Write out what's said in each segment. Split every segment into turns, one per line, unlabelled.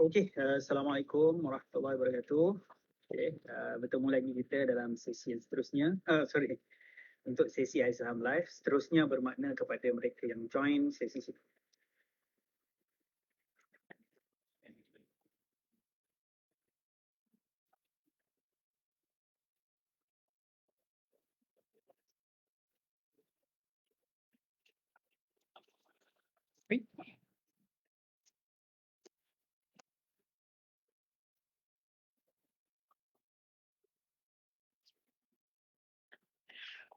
Assalamualaikum warahmatullahi wabarakatuh. Bertemu lagi kita dalam sesi yang seterusnya. Untuk sesi Aisaham Live. Seterusnya bermakna kepada mereka yang join sesi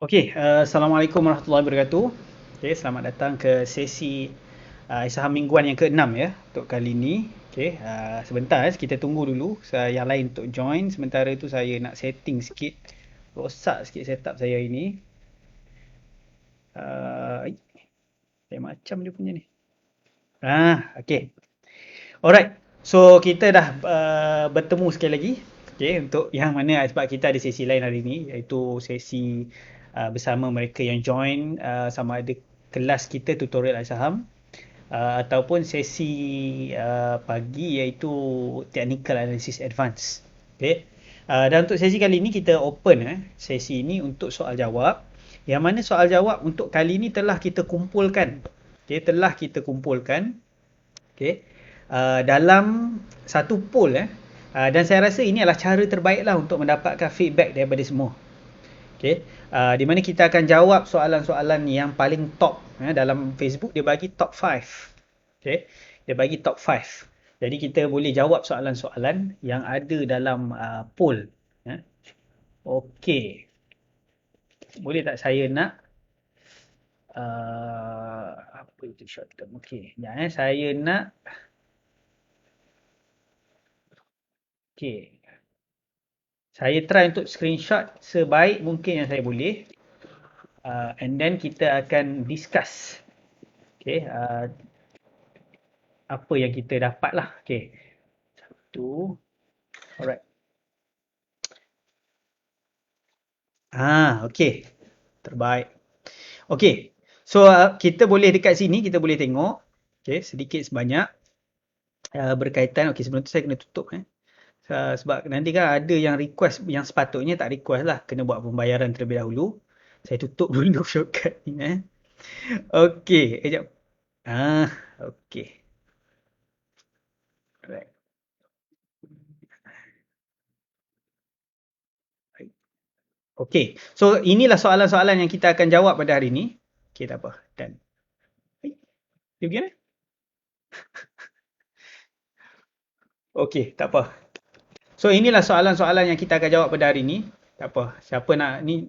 Assalamualaikum warahmatullahi wabarakatuh. Selamat datang ke sesi Aisaham mingguan yang ke-6 ya untuk kali ini. Sebentar kita tunggu dulu yang lain untuk join. Sementara itu saya nak setting sikit. Rosak sikit setup saya ini. Saya macam dia punya ni. Alright. So kita dah bertemu sekali lagi. Untuk yang mana sebab kita ada sesi lain hari ni iaitu sesi bersama mereka yang join sama ada kelas kita tutorial Aisaham ataupun sesi pagi iaitu technical analysis advance. Dan untuk sesi kali ni kita open sesi ini untuk soal jawab. Yang mana soal jawab untuk kali ni telah kita kumpulkan. Dalam satu poll dan saya rasa ini adalah cara terbaiklah untuk mendapatkan feedback daripada semua. Di mana kita akan jawab soalan-soalan yang paling top dalam Facebook dia bagi top 5. Dia bagi top 5. Jadi kita boleh jawab soalan-soalan yang ada dalam poll. Boleh tak saya nak apa itu short term? Saya nak saya try untuk screenshot sebaik mungkin yang saya boleh. And then kita akan discuss. Apa yang kita dapat lah. Satu. Alright. Terbaik. So kita boleh dekat sini, kita boleh tengok. Sedikit sebanyak. Berkaitan. Sebelum tu saya kena tutup. Sebab nanti kan ada yang request yang sepatutnya tak request lah. Kena buat pembayaran terlebih dahulu. Saya tutup dulu shortcut ni. Sekejap. Alright. So inilah soalan-soalan yang kita akan jawab pada hari ini. Tak apa. Dan dia pergi mana? Tak apa. So inilah soalan-soalan yang kita akan jawab pada hari ini. Tak apa. Siapa nak ni?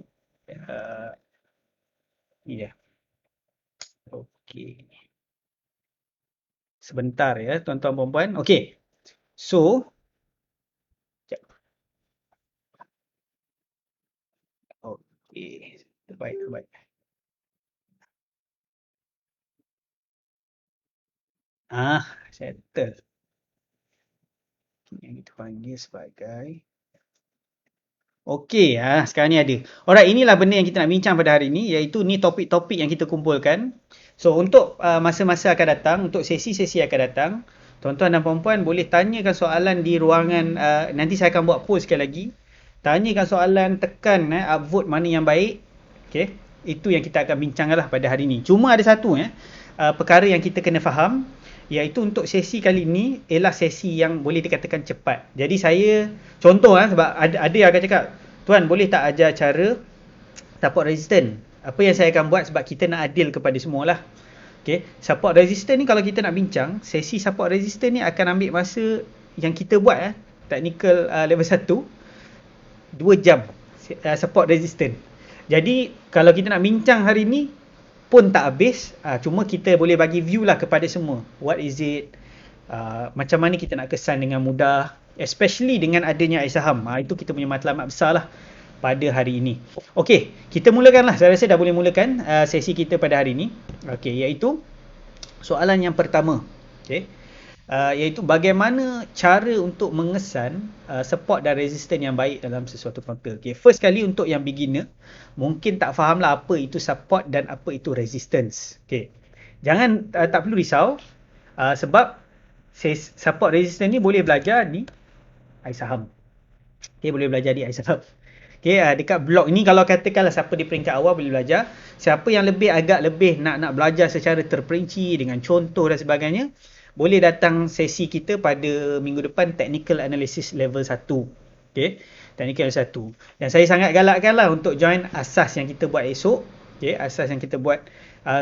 Sebentar ya tuan-tuan puan-puan. So terbaik. Settle. Yang kita panggil sebagai sekarang ni ada. Alright, inilah benda yang kita nak bincang pada hari ini, iaitu ni topik-topik yang kita kumpulkan. So untuk masa-masa akan datang, untuk sesi-sesi akan datang, tuan-tuan dan puan-puan boleh tanyakan soalan di ruangan, nanti saya akan buat poll sekali lagi. Tanyakan soalan, tekan upvote mana yang baik. Itu yang kita akan bincanglah pada hari ini. Cuma ada satu perkara yang kita kena faham, iaitu untuk sesi kali ini ialah sesi yang boleh dikatakan cepat. Jadi saya contoh sebab ada yang akan cakap, tuan boleh tak ajar cara support resistant? Apa yang saya akan buat sebab kita nak adil kepada semualah. Support resistant ni kalau kita nak bincang, sesi support resistant ni akan ambil masa yang kita buat technical level 1 2 jam support resistant. Jadi kalau kita nak bincang hari ni pun tak habis, cuma kita boleh bagi view lah kepada semua. What is it? Macam mana kita nak kesan dengan mudah, especially dengan adanya Aisaham. Itu kita punya matlamat besar lah pada hari ini. Kita mulakan lah. Saya rasa dah boleh mulakan sesi kita pada hari ini. Iaitu soalan yang pertama. Iaitu bagaimana cara untuk mengesan support dan resistance yang baik dalam sesuatu frontal. First kali untuk yang beginner, mungkin tak fahamlah apa itu support dan apa itu resistance. Jangan tak perlu risau sebab support resistance ni boleh belajar di iSaham. Okay, boleh belajar di iSaham. Okay, dekat blog ni kalau katakanlah siapa di peringkat awal boleh belajar. Siapa yang agak lebih nak belajar secara terperinci dengan contoh dan sebagainya, boleh datang sesi kita pada minggu depan, Technical Analysis Level 1. Okay, Technical Level 1. Dan saya sangat galakkanlah untuk join asas yang kita buat esok. Okay, asas yang kita buat,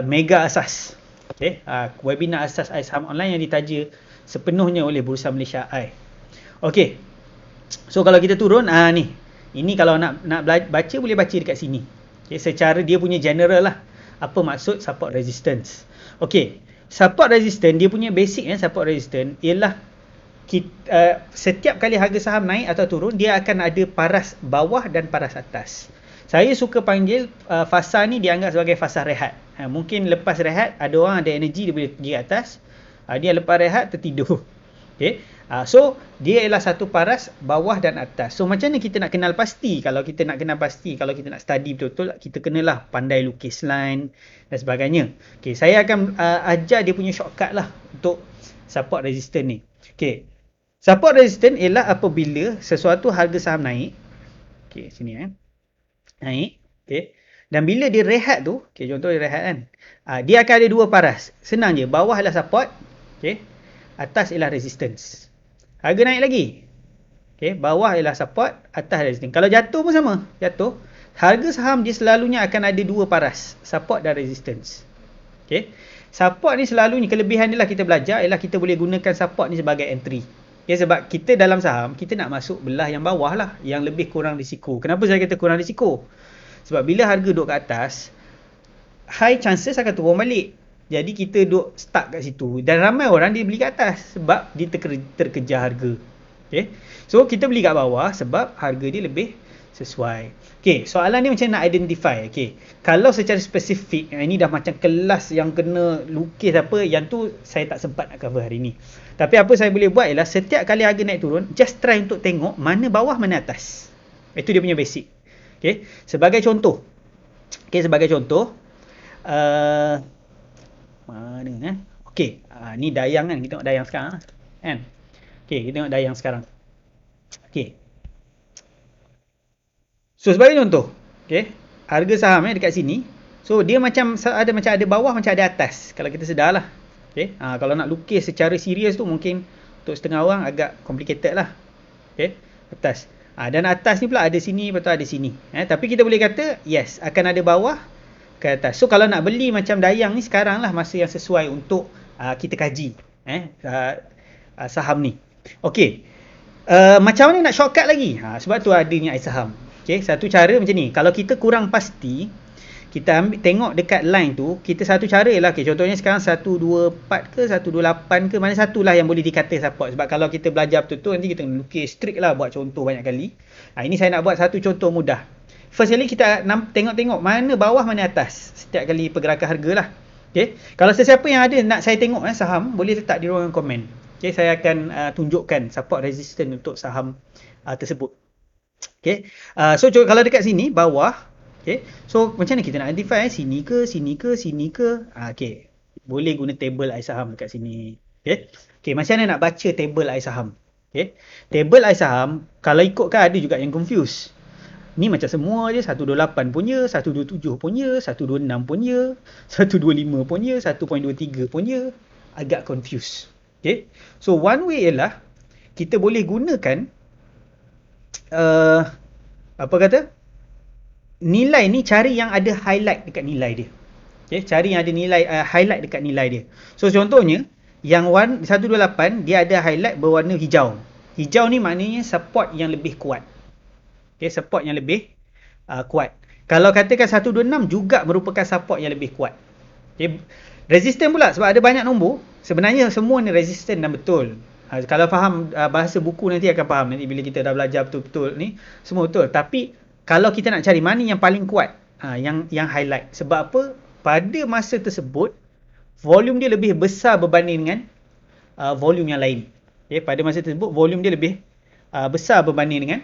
mega asas. Okay, webinar asas iSaham online yang ditaja sepenuhnya oleh Bursa Malaysia I. Okay, so kalau kita turun, ni. Ini kalau nak baca, boleh baca dekat sini. Okay, secara dia punya general lah. Apa maksud support resistance. Okay, support resistance, dia punya basic support resistance ialah setiap kali harga saham naik atau turun, dia akan ada paras bawah dan paras atas. Saya suka panggil fasa ni dianggap sebagai fasa rehat. Mungkin lepas rehat, ada orang ada energi, dia boleh pergi ke atas. Dia lepas rehat, tertidur. Okay. So, dia ialah satu paras bawah dan atas. So, macam mana kita nak kenal pasti? Kalau kita nak kenal pasti, kalau kita nak study betul-betul, kita kenalah pandai lukis line dan sebagainya. Okay, saya akan ajar dia punya shortcut lah untuk support resistance ni. Okay, support resistance ialah apabila sesuatu harga saham naik. Okay, sini naik. Okay, dan bila dia rehat tu, okay, contoh dia rehat kan, dia akan ada dua paras. Senang je, bawah ialah support, okay, atas ialah resistance. Harga naik lagi, okay, bawah ialah support, atas resistance. Kalau jatuh pun sama, jatuh, harga saham dia selalunya akan ada dua paras, support dan resistance. Okay, support ni selalunya, kelebihan dia lah kita belajar ialah kita boleh gunakan support ni sebagai entry. Okay, sebab kita dalam saham, kita nak masuk belah yang bawah lah, yang lebih kurang risiko. Kenapa saya kata kurang risiko? Sebab bila harga duduk kat atas, high chances akan turun balik. Jadi kita duduk stuck kat situ. Dan ramai orang dia beli kat atas sebab dia terkejar harga. Okay, so kita beli kat bawah sebab harga dia lebih sesuai. Okay, soalan ni macam nak identify. Okay, kalau secara spesifik, ini dah macam kelas yang kena lukis apa, yang tu saya tak sempat nak cover hari ni. Tapi apa saya boleh buat ialah setiap kali harga naik turun, just try untuk tengok mana bawah mana atas. Itu dia punya basic. Okay, sebagai contoh. Okay, sebagai contoh, mana okay, ni dayang kan, kita tengok dayang sekarang kan. Okay, kita tengok dayang sekarang. Okay, so sebagai contoh, okay, harga saham dekat sini. So dia macam ada bawah, macam ada atas, kalau kita sedar lah. Okay, kalau nak lukis secara serius tu mungkin untuk setengah orang agak complicated lah. Okay, atas, dan atas ni pula ada sini, betul ada sini. Tapi kita boleh kata yes, akan ada bawah ke atas. So kalau nak beli macam dayang ni, sekarang lah masa yang sesuai untuk kita kaji saham ni. Okay, macam mana nak shortcut lagi? Sebab tu adanya iSaham. Okay, satu cara macam ni. Kalau kita kurang pasti, kita tengok dekat line tu, kita satu cara ialah, okay, contohnya sekarang 124 ke 128 ke, mana satulah yang boleh dikata support. Sebab kalau kita belajar betul-betul, nanti kita lukis strict lah, buat contoh banyak kali. Ini saya nak buat satu contoh mudah. First kali kita tengok mana bawah mana atas setiap kali pergerakan harga lah. Okay, kalau sesiapa yang ada nak saya tengok saham, boleh letak di ruangan komen. Okay, saya akan tunjukkan support resistance untuk saham tersebut. Okay, so kalau dekat sini bawah, okay, so macam mana kita nak identify sini ke sini ke sini ke? Okay, boleh guna table iSaham dekat sini. Okay, macam mana nak baca table iSaham? Okay, table iSaham kalau ikutkan ada juga yang confuse. Ni macam semua je, 128 punya, 127 punya, 126 punya, 125 punya, 1.23 punya, agak confuse. Okay, so one way ialah kita boleh gunakan apa kata, nilai ni, cari yang ada highlight dekat nilai dia. Okay, cari yang ada nilai highlight dekat nilai dia. So contohnya yang 128 dia ada highlight berwarna hijau. Hijau ni maknanya support yang lebih kuat. Okay, support yang lebih kuat. Kalau katakan 126 juga merupakan support yang lebih kuat. Okay, resistance pula, sebab ada banyak nombor, sebenarnya semua ni resistance dan betul. Kalau faham bahasa buku nanti akan faham, nanti bila kita dah belajar betul-betul ni, semua betul. Tapi kalau kita nak cari mana yang paling kuat, yang highlight. Sebab apa? Pada masa tersebut volume dia lebih besar berbanding dengan volume yang lain. Okay, pada masa tersebut volume dia lebih besar berbanding dengan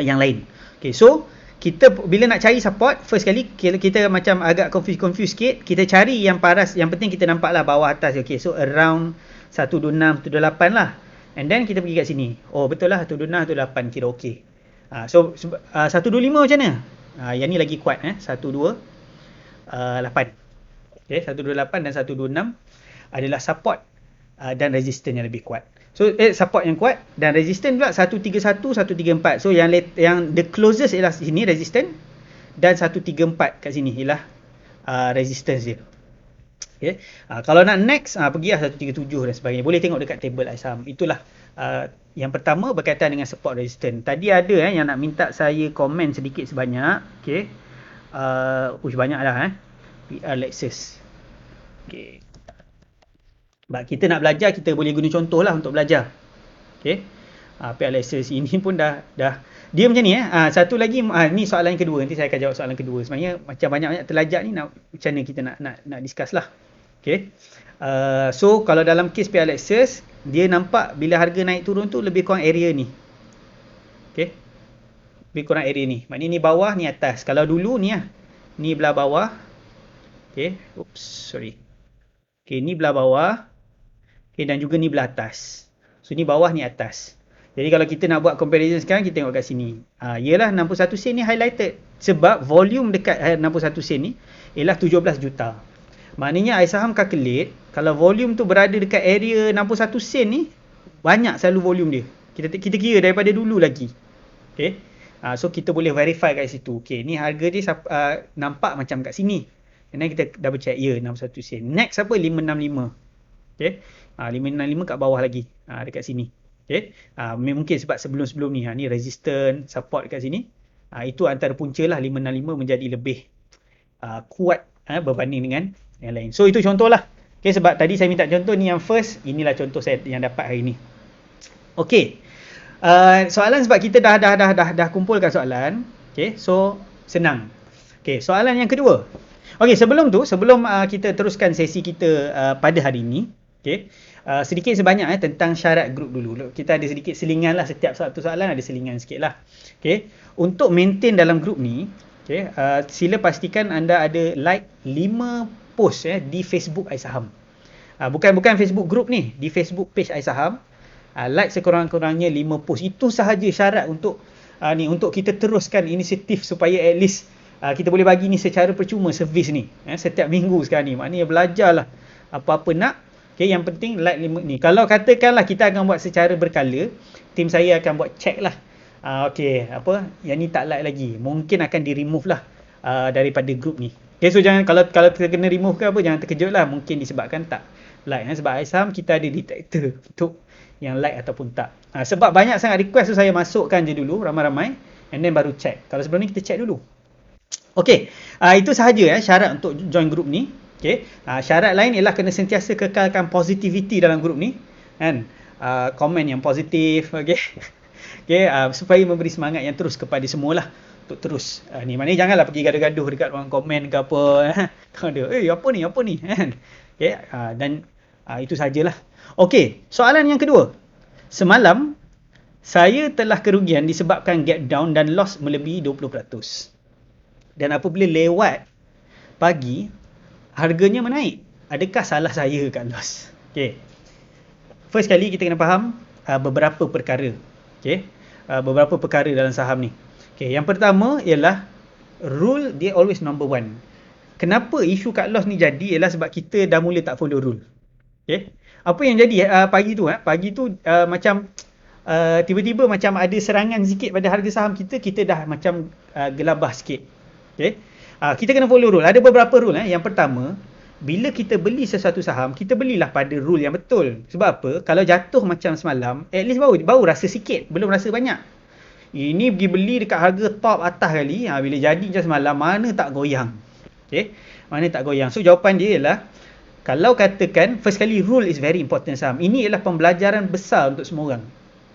yang lain. Okay, so kita bila nak cari support, first kali kita macam agak confuse sikit, kita cari yang paras, yang penting kita nampaklah bawah atas. Okay, so around 126, 128 lah. And then kita pergi kat sini. Oh betul lah 126, 128 kira okey. So 125 macam mana? Yang ni lagi kuat 128. Okay, 128 dan 126 adalah support dan resistance yang lebih kuat. So support yang kuat dan resistance pula 131, 134. So yang the closest ialah sini resistance dan 134 kat sini ialah resistance dia. Okay. Kalau nak next pergilah 137 dan sebagainya. Boleh tengok dekat table saham. Itulah yang pertama berkaitan dengan support resistance. Tadi ada yang nak minta saya komen sedikit sebanyak. Okay. Banyak dah PR Lexus. Okay. Sebab kita nak belajar, kita boleh guna contoh lah untuk belajar. Okay. PR Lexus ini pun dah dia macam ni satu lagi ni soalan kedua. Nanti saya akan jawab soalan kedua. Sebenarnya macam banyak terlajak ni macam mana kita nak discuss lah. Okay. So kalau dalam kes PR Lexus, dia nampak bila harga naik turun tu lebih kurang area ni. Okay. Lebih kurang area ni. Maknanya ni bawah, ni atas. Kalau dulu ni ni belah bawah. Okay. Sorry. Okay, ni belah bawah. Okay, dan juga ni belah atas. So ni bawah, ni atas. Jadi kalau kita nak buat comparison sekarang, kita tengok kat sini. Ialah 61 sen ni highlighted. Sebab volume dekat 61 sen ni ialah 17 juta. Maknanya iSaham calculate, kalau volume tu berada dekat area 61 sen ni, banyak selalu volume dia. Kita kira daripada dulu lagi. Okay. So kita boleh verify kat situ. Okay, ni harga dia nampak macam kat sini. Dan kita double check. Ya, 61 sen. Next apa? 565. Okay. 565 kat bawah lagi. Dekat sini. Okay. Mungkin sebab sebelum-sebelum ni. Ni resistance, support kat sini. Itu antara punca lah 565 menjadi lebih kuat berbanding dengan yang lain. So itu contoh lah. Okay, sebab tadi saya minta contoh ni yang first. Inilah contoh saya yang dapat hari ni. Okay. Soalan sebab kita dah kumpulkan soalan. Okay. So senang. Okay. Soalan yang kedua. Okay, sebelum kita teruskan sesi kita pada hari ini. Okay. Sedikit sebanyak tentang syarat grup dulu. Kita ada sedikit selingan lah. Setiap satu soalan ada selingan sikit lah. Okay. Untuk maintain dalam grup ni, okay, sila pastikan anda ada like 5 post di Facebook iSaham. Bukan Facebook group ni. Di Facebook page iSaham. Like sekurang-kurangnya 5 post. Itu sahaja syarat untuk untuk kita teruskan inisiatif supaya at least kita boleh bagi ni secara percuma servis ni. Setiap minggu sekarang ni. Maknanya belajarlah apa-apa nak. Okay, yang penting like 5 ni. Kalau katakanlah kita akan buat secara berkala, tim saya akan buat check lah. Okay, yang ni tak like lagi. Mungkin akan di-remove lah daripada group ni. Okay, so jangan, kalau kita kena remove ke apa, jangan terkejut lah. Mungkin disebabkan tak like. Sebab iSaham kita ada detector untuk yang like ataupun tak. Sebab banyak sangat request, so saya masukkan je dulu ramai-ramai. And then baru check. Kalau sebelum ni kita check dulu. Okay, itu sahaja syarat untuk join group ni. Okay. Syarat lain ialah kena sentiasa kekalkan positivity dalam group ni. Kan? Komen yang positif. Okay. Okay, supaya memberi semangat yang terus kepada semualah. Untuk terus ni, maknanya janganlah pergi gaduh-gaduh dekat ruang komen ke apa. Kalau dia apa ni kan. Okay, dan itu sajalah. Okey, soalan yang kedua. Semalam saya telah kerugian disebabkan gap down dan loss melebihi 20%. Dan apabila lewat pagi, harganya menaik. Adakah salah saya kat loss? Okey. First kali kita kena faham beberapa perkara. Okey. Beberapa perkara dalam saham ni. Okay, yang pertama ialah rule dia always number one. Kenapa isu cut loss ni jadi ialah sebab kita dah mula tak follow rule. Okay. Apa yang jadi pagi tu macam tiba-tiba macam ada serangan sikit pada harga saham kita dah macam gelabah sikit. Okay. Kita kena follow rule. Ada beberapa rule. Yang pertama, bila kita beli sesuatu saham, kita belilah pada rule yang betul. Sebab apa? Kalau jatuh macam semalam, at least baru rasa sikit, belum rasa banyak. Ini pergi beli dekat harga top atas kali. Bila jadi macam semalam, mana tak goyang. Okay? Mana tak goyang. So jawapan dia ialah, kalau katakan, first kali rule is very important saham. Ini ialah pembelajaran besar untuk semua orang.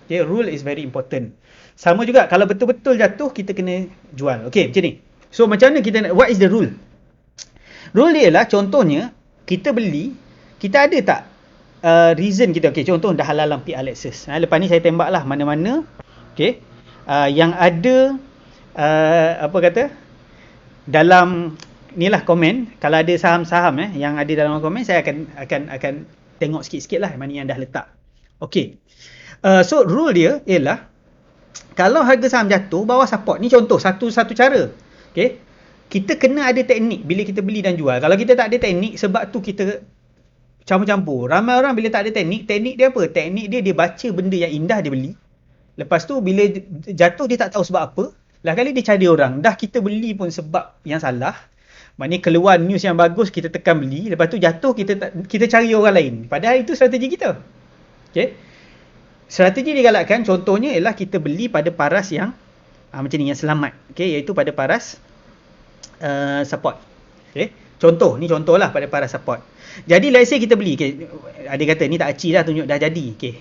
Okay? Rule is very important. Sama juga, kalau betul-betul jatuh, kita kena jual. Okay, macam ni. So macam mana kita, what is the rule? Rule dia ialah, contohnya, kita beli, kita ada tak reason kita, okay, contoh dah halalan PR Lexus. Lepas ni saya tembak lah mana-mana. Okay. Yang ada dalam inilah komen, kalau ada saham-saham yang ada dalam komen, saya akan tengok sikit-sikit lah mana yang dah letak. Okay. So rule dia ialah kalau harga saham jatuh, bawah support. Ni contoh, satu cara. Okay. Kita kena ada teknik bila kita beli dan jual. Kalau kita tak ada teknik, sebab tu kita campur-campur. Ramai orang bila tak ada teknik dia apa? Teknik dia baca benda yang indah dia beli. Lepas tu bila jatuh dia tak tahu sebab apa. Lah kali dia cari orang. Dah kita beli pun sebab yang salah. Maknanya keluar news yang bagus, kita tekan beli. Lepas tu jatuh, kita cari orang lain. Padahal itu strategi kita. Okay. Strategi digalakkan, contohnya ialah kita beli pada paras yang macam ni, yang selamat. Okay. Iaitu pada paras support. Okay. Ni contohlah pada paras support. Jadi let's say kita beli. Okay. Ada kata, ni tak aci dah, tunjuk dah jadi. Okay.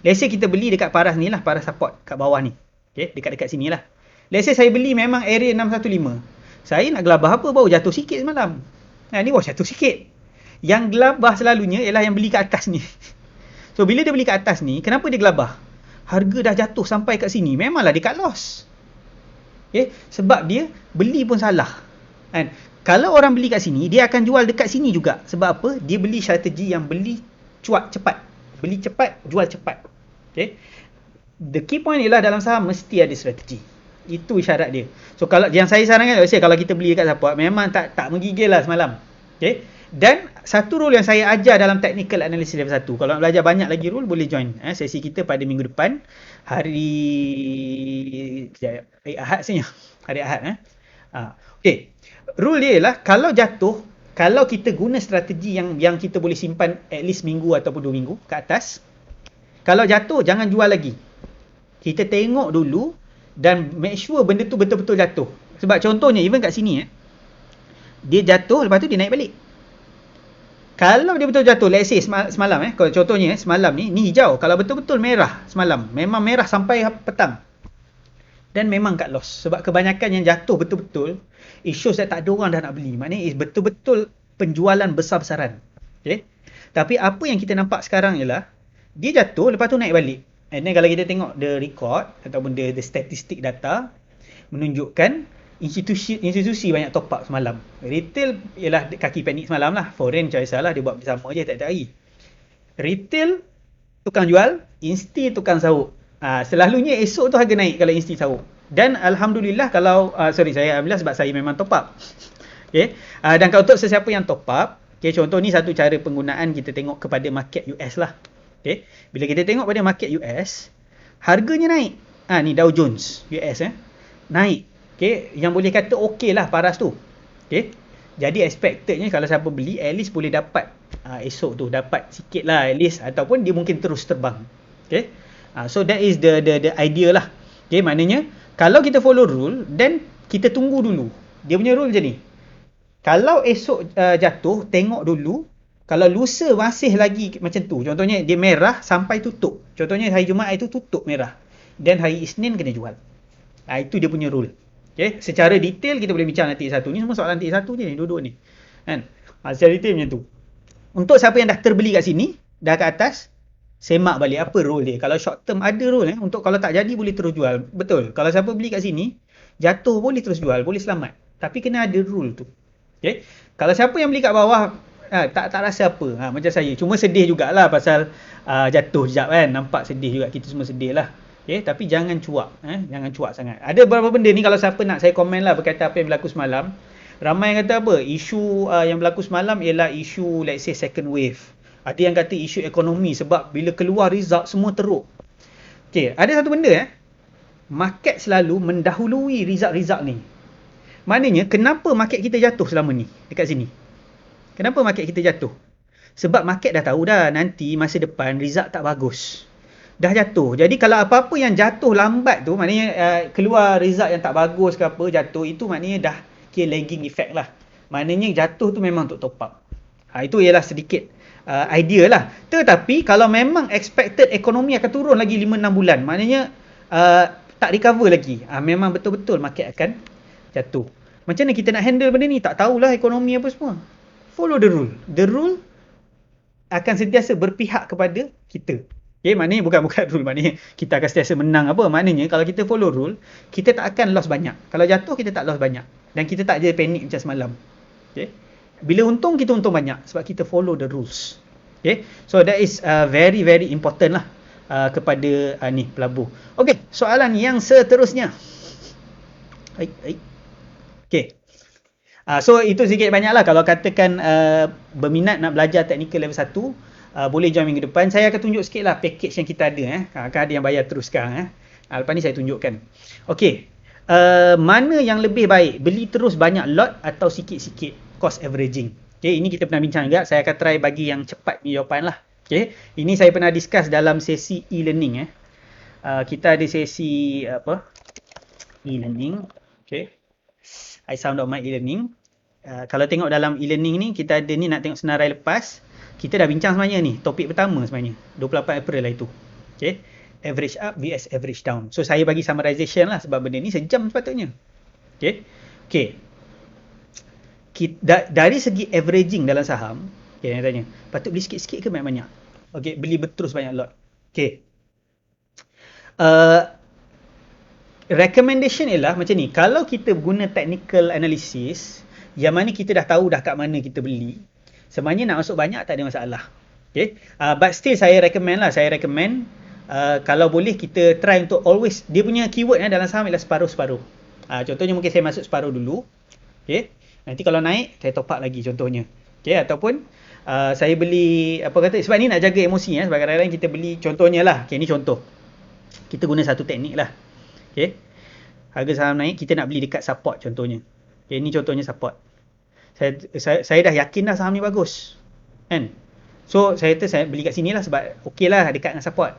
Let's say kita beli dekat paras ni lah, paras support kat bawah ni. Okay. Dekat-dekat sini lah. Let's say saya beli memang area 615. Saya nak gelabah apa? Baru jatuh sikit semalam. Ni baru jatuh sikit. Yang gelabah selalunya ialah yang beli kat atas ni. So, bila dia beli kat atas ni, kenapa dia gelabah? Harga dah jatuh sampai kat sini. Memanglah dia cut loss. Okay? Sebab dia beli pun salah. Kan? Kalau orang beli kat sini, dia akan jual dekat sini juga. Sebab apa? Dia beli strategi yang beli cuat cepat. Beli cepat, jual cepat. Okay? The key point ialah dalam saham mesti ada strategi. Itu isyarat dia. So kalau yang saya sarankan, kalau kita beli dekat support, memang tak menggigil lah semalam. Okay? Dan satu rule yang saya ajar dalam technical analysis level 1. Kalau nak belajar banyak lagi rule, boleh join sesi kita pada minggu depan. Hari Ahad sebenarnya. Hari Ahad. Okay. Rule dia ialah kalau jatuh, kalau kita guna strategi yang kita boleh simpan at least minggu ataupun 2 minggu ke atas. Kalau jatuh, jangan jual lagi. Kita tengok dulu dan make sure benda tu betul-betul jatuh. Sebab contohnya, even kat sini dia jatuh, lepas tu dia naik balik. Kalau dia betul jatuh, let's say semalam contohnya semalam ni hijau. Kalau betul-betul merah semalam, memang merah sampai petang. Dan memang cut loss. Sebab kebanyakan yang jatuh betul-betul, it shows that tak ada orang dah nak beli. Maknanya betul-betul penjualan besar-besaran. Okay? Tapi apa yang kita nampak sekarang ialah, dia jatuh, lepas tu naik balik. And then kalau kita tengok the record ataupun the statistik data menunjukkan institusi banyak top up semalam. Retail ialah kaki panik semalam lah. Foreign macam biasalah, dia buat bersama je tiap-tiap hari. Retail tukang jual, insti tukang sahur. Selalunya esok tu harga naik kalau insti sahur. Dan alhamdulillah kalau alhamdulillah sebab saya memang top up. Okay. Dan kalau untuk sesiapa yang top up, okay, contoh ni satu cara penggunaan kita tengok kepada market US lah. Okay. Bila kita tengok pada market US, harganya naik. Ni Dow Jones US naik. Okay. Yang boleh kata okey lah paras tu. Okay. Jadi expectednya kalau siapa beli, at least boleh dapat esok tu, dapat sikit lah at least, ataupun dia mungkin terus terbang. Okay. So that is the idea lah. Okay. Maknanya kalau kita follow rule, then kita tunggu dulu. Dia punya rule macam ni. Kalau esok jatuh, tengok dulu. Kalau lusa masih lagi macam tu, contohnya dia merah sampai tutup. Contohnya hari Jumaat itu tutup merah. Dan hari Isnin kena jual. Itu dia punya rule. Okay? Secara detail kita boleh bincang nanti satu. Ni semua soalan nanti satu je ni, dua-dua ni. Kan? Secara detail macam tu. Untuk siapa yang dah terbeli kat sini, dah kat atas, semak balik apa rule dia. Kalau short term ada rule untuk kalau tak jadi boleh terus jual. Betul. Kalau siapa beli kat sini, jatuh boleh terus jual, boleh selamat. Tapi kena ada rule tu. Okay? Kalau siapa yang beli kat bawah, tak rasa apa. Macam saya. Cuma sedih jugalah pasal jatuh sekejap kan. Nampak sedih juga. Kita semua sedih lah. Okay? Tapi jangan cuak. Jangan cuak sangat. Ada beberapa benda ni kalau siapa nak saya komen lah berkaitan apa yang berlaku semalam. Ramai yang kata apa? Isu yang berlaku semalam ialah isu let's say second wave. Ada yang kata isu ekonomi sebab bila keluar result semua teruk. Okay. Ada satu benda market selalu mendahului result-result ni. Maknanya kenapa market kita jatuh selama ni dekat sini? Kenapa market kita jatuh? Sebab market dah tahu dah nanti masa depan result tak bagus. Dah jatuh. Jadi kalau apa-apa yang jatuh lambat tu, maknanya keluar result yang tak bagus ke apa, jatuh, itu maknanya dah kira lagging effect lah. Maknanya jatuh tu memang untuk top up. Itu ialah sedikit idea lah. Tetapi kalau memang expected ekonomi akan turun lagi 5-6 bulan, maknanya tak recover lagi. Memang betul-betul market akan jatuh. Macam mana kita nak handle benda ni? Tak tahulah ekonomi apa semua. Follow the rule. The rule akan sentiasa berpihak kepada kita. Okay, maknanya bukan rule. Maknanya kita akan sentiasa menang apa. Maknanya kalau kita follow rule, kita tak akan loss banyak. Kalau jatuh, kita tak loss banyak. Dan kita tak je panik macam semalam. Okay. Bila untung, kita untung banyak. Sebab kita follow the rules. Okay, so that is very very important lah kepada ni pelabuh. Okay, soalan yang seterusnya. Okay. So itu sedikit banyak lah. Kalau katakan berminat nak belajar teknikal level 1, boleh join minggu depan. Saya akan tunjuk sikit lah package yang kita ada. Akan ada yang bayar terus sekarang. Lepas ni saya tunjukkan. Okay. Mana yang lebih baik? Beli terus banyak lot atau sikit-sikit cost averaging? Okay, ini kita pernah bincang juga. Saya akan try bagi yang cepat ni jawapan lah. Okay. Ini saya pernah discuss dalam sesi e-learning. Kita ada sesi e-learning. Okay. I sound out my e-learning. Kalau tengok dalam e-learning ni, kita ada ni nak tengok senarai lepas. Kita dah bincang sebenarnya ni, topik pertama sebenarnya. 28 April lah itu. Okay. Average up vs average down. So saya bagi summarization lah sebab benda ni sejam sepatutnya. Okay. Okay. Dari segi averaging dalam saham, okay, yang tanya, patut beli sikit-sikit ke banyak-banyak? Okay, beli terus banyak lot. Okay. Recommendation ialah macam ni, kalau kita guna technical analysis, yang mana kita dah tahu dah kat mana kita beli, sebenarnya nak masuk banyak tak ada masalah. Okay. But still saya recommend kalau boleh kita try untuk always, dia punya keyword dalam saham ialah separuh-separuh. Contohnya mungkin saya masuk separuh dulu. Okay. Nanti kalau naik, saya top up lagi contohnya. Okay. Ataupun saya beli, sebab ni nak jaga emosi. Sebab kadang-kadang kita beli, contohnya lah. Okay, ni contoh. Kita guna satu teknik lah. Okay. Harga saham naik, kita nak beli dekat support contohnya. Okay, ni contohnya support. Saya dah yakin dah saham ni bagus. Kan? So, saya beli kat sini lah sebab okey lah dekat dengan support.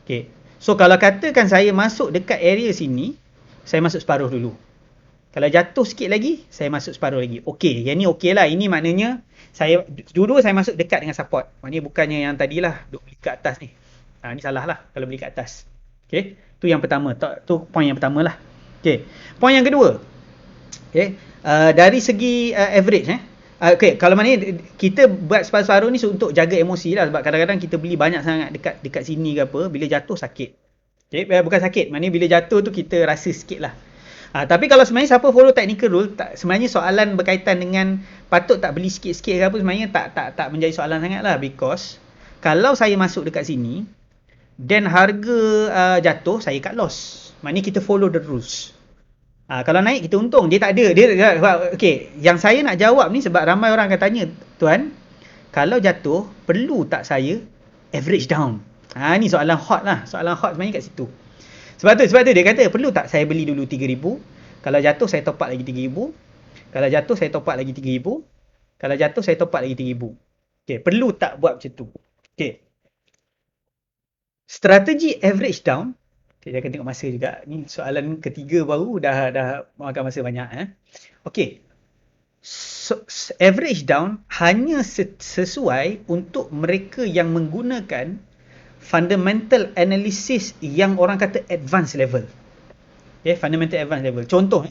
Okay. So, kalau katakan saya masuk dekat area sini, saya masuk separuh dulu. Kalau jatuh sikit lagi, saya masuk separuh lagi. Okey, yang ni okey lah. Ini maknanya, dulu saya masuk dekat dengan support. Maknanya bukannya yang tadilah duk beli kat atas ni. Ni salah lah kalau beli kat atas. Okay. Tu yang pertama. Tu point yang pertama lah. Okay. Point yang kedua. Okay. Dari segi average okay, kalau mana kita buat separuh-separuh ni untuk jaga emosi lah, sebab kadang-kadang kita beli banyak sangat dekat sini ke apa, bila jatuh sakit. Okay, bukan sakit, maknanya bila jatuh tu kita rasa sikit lah. Tapi kalau sebenarnya siapa follow technical rule, sebenarnya soalan berkaitan dengan patut tak beli sikit-sikit ke apa, sebenarnya tak menjadi soalan sangat lah, because kalau saya masuk dekat sini then harga jatuh, saya cut loss. Maknanya kita follow the rules. Kalau naik kita untung, dia tak ada. Okay, yang saya nak jawab ni sebab ramai orang akan tanya, tuan, kalau jatuh perlu tak saya average down? Ni soalan hot lah. Soalan hot sebenarnya kat situ. Sebab tu dia kata, perlu tak saya beli dulu 3,000, kalau jatuh saya top up lagi 3,000, kalau jatuh saya top up lagi 3,000, kalau jatuh saya top up lagi 3,000. Okay, perlu tak buat macam tu? Okay. Strategi average down, kita akan tengok masa juga. Ni soalan ketiga baru dah makan masa banyak. Okay. So, average down hanya sesuai untuk mereka yang menggunakan fundamental analysis yang orang kata advanced level. Okay, fundamental advanced level. Contoh,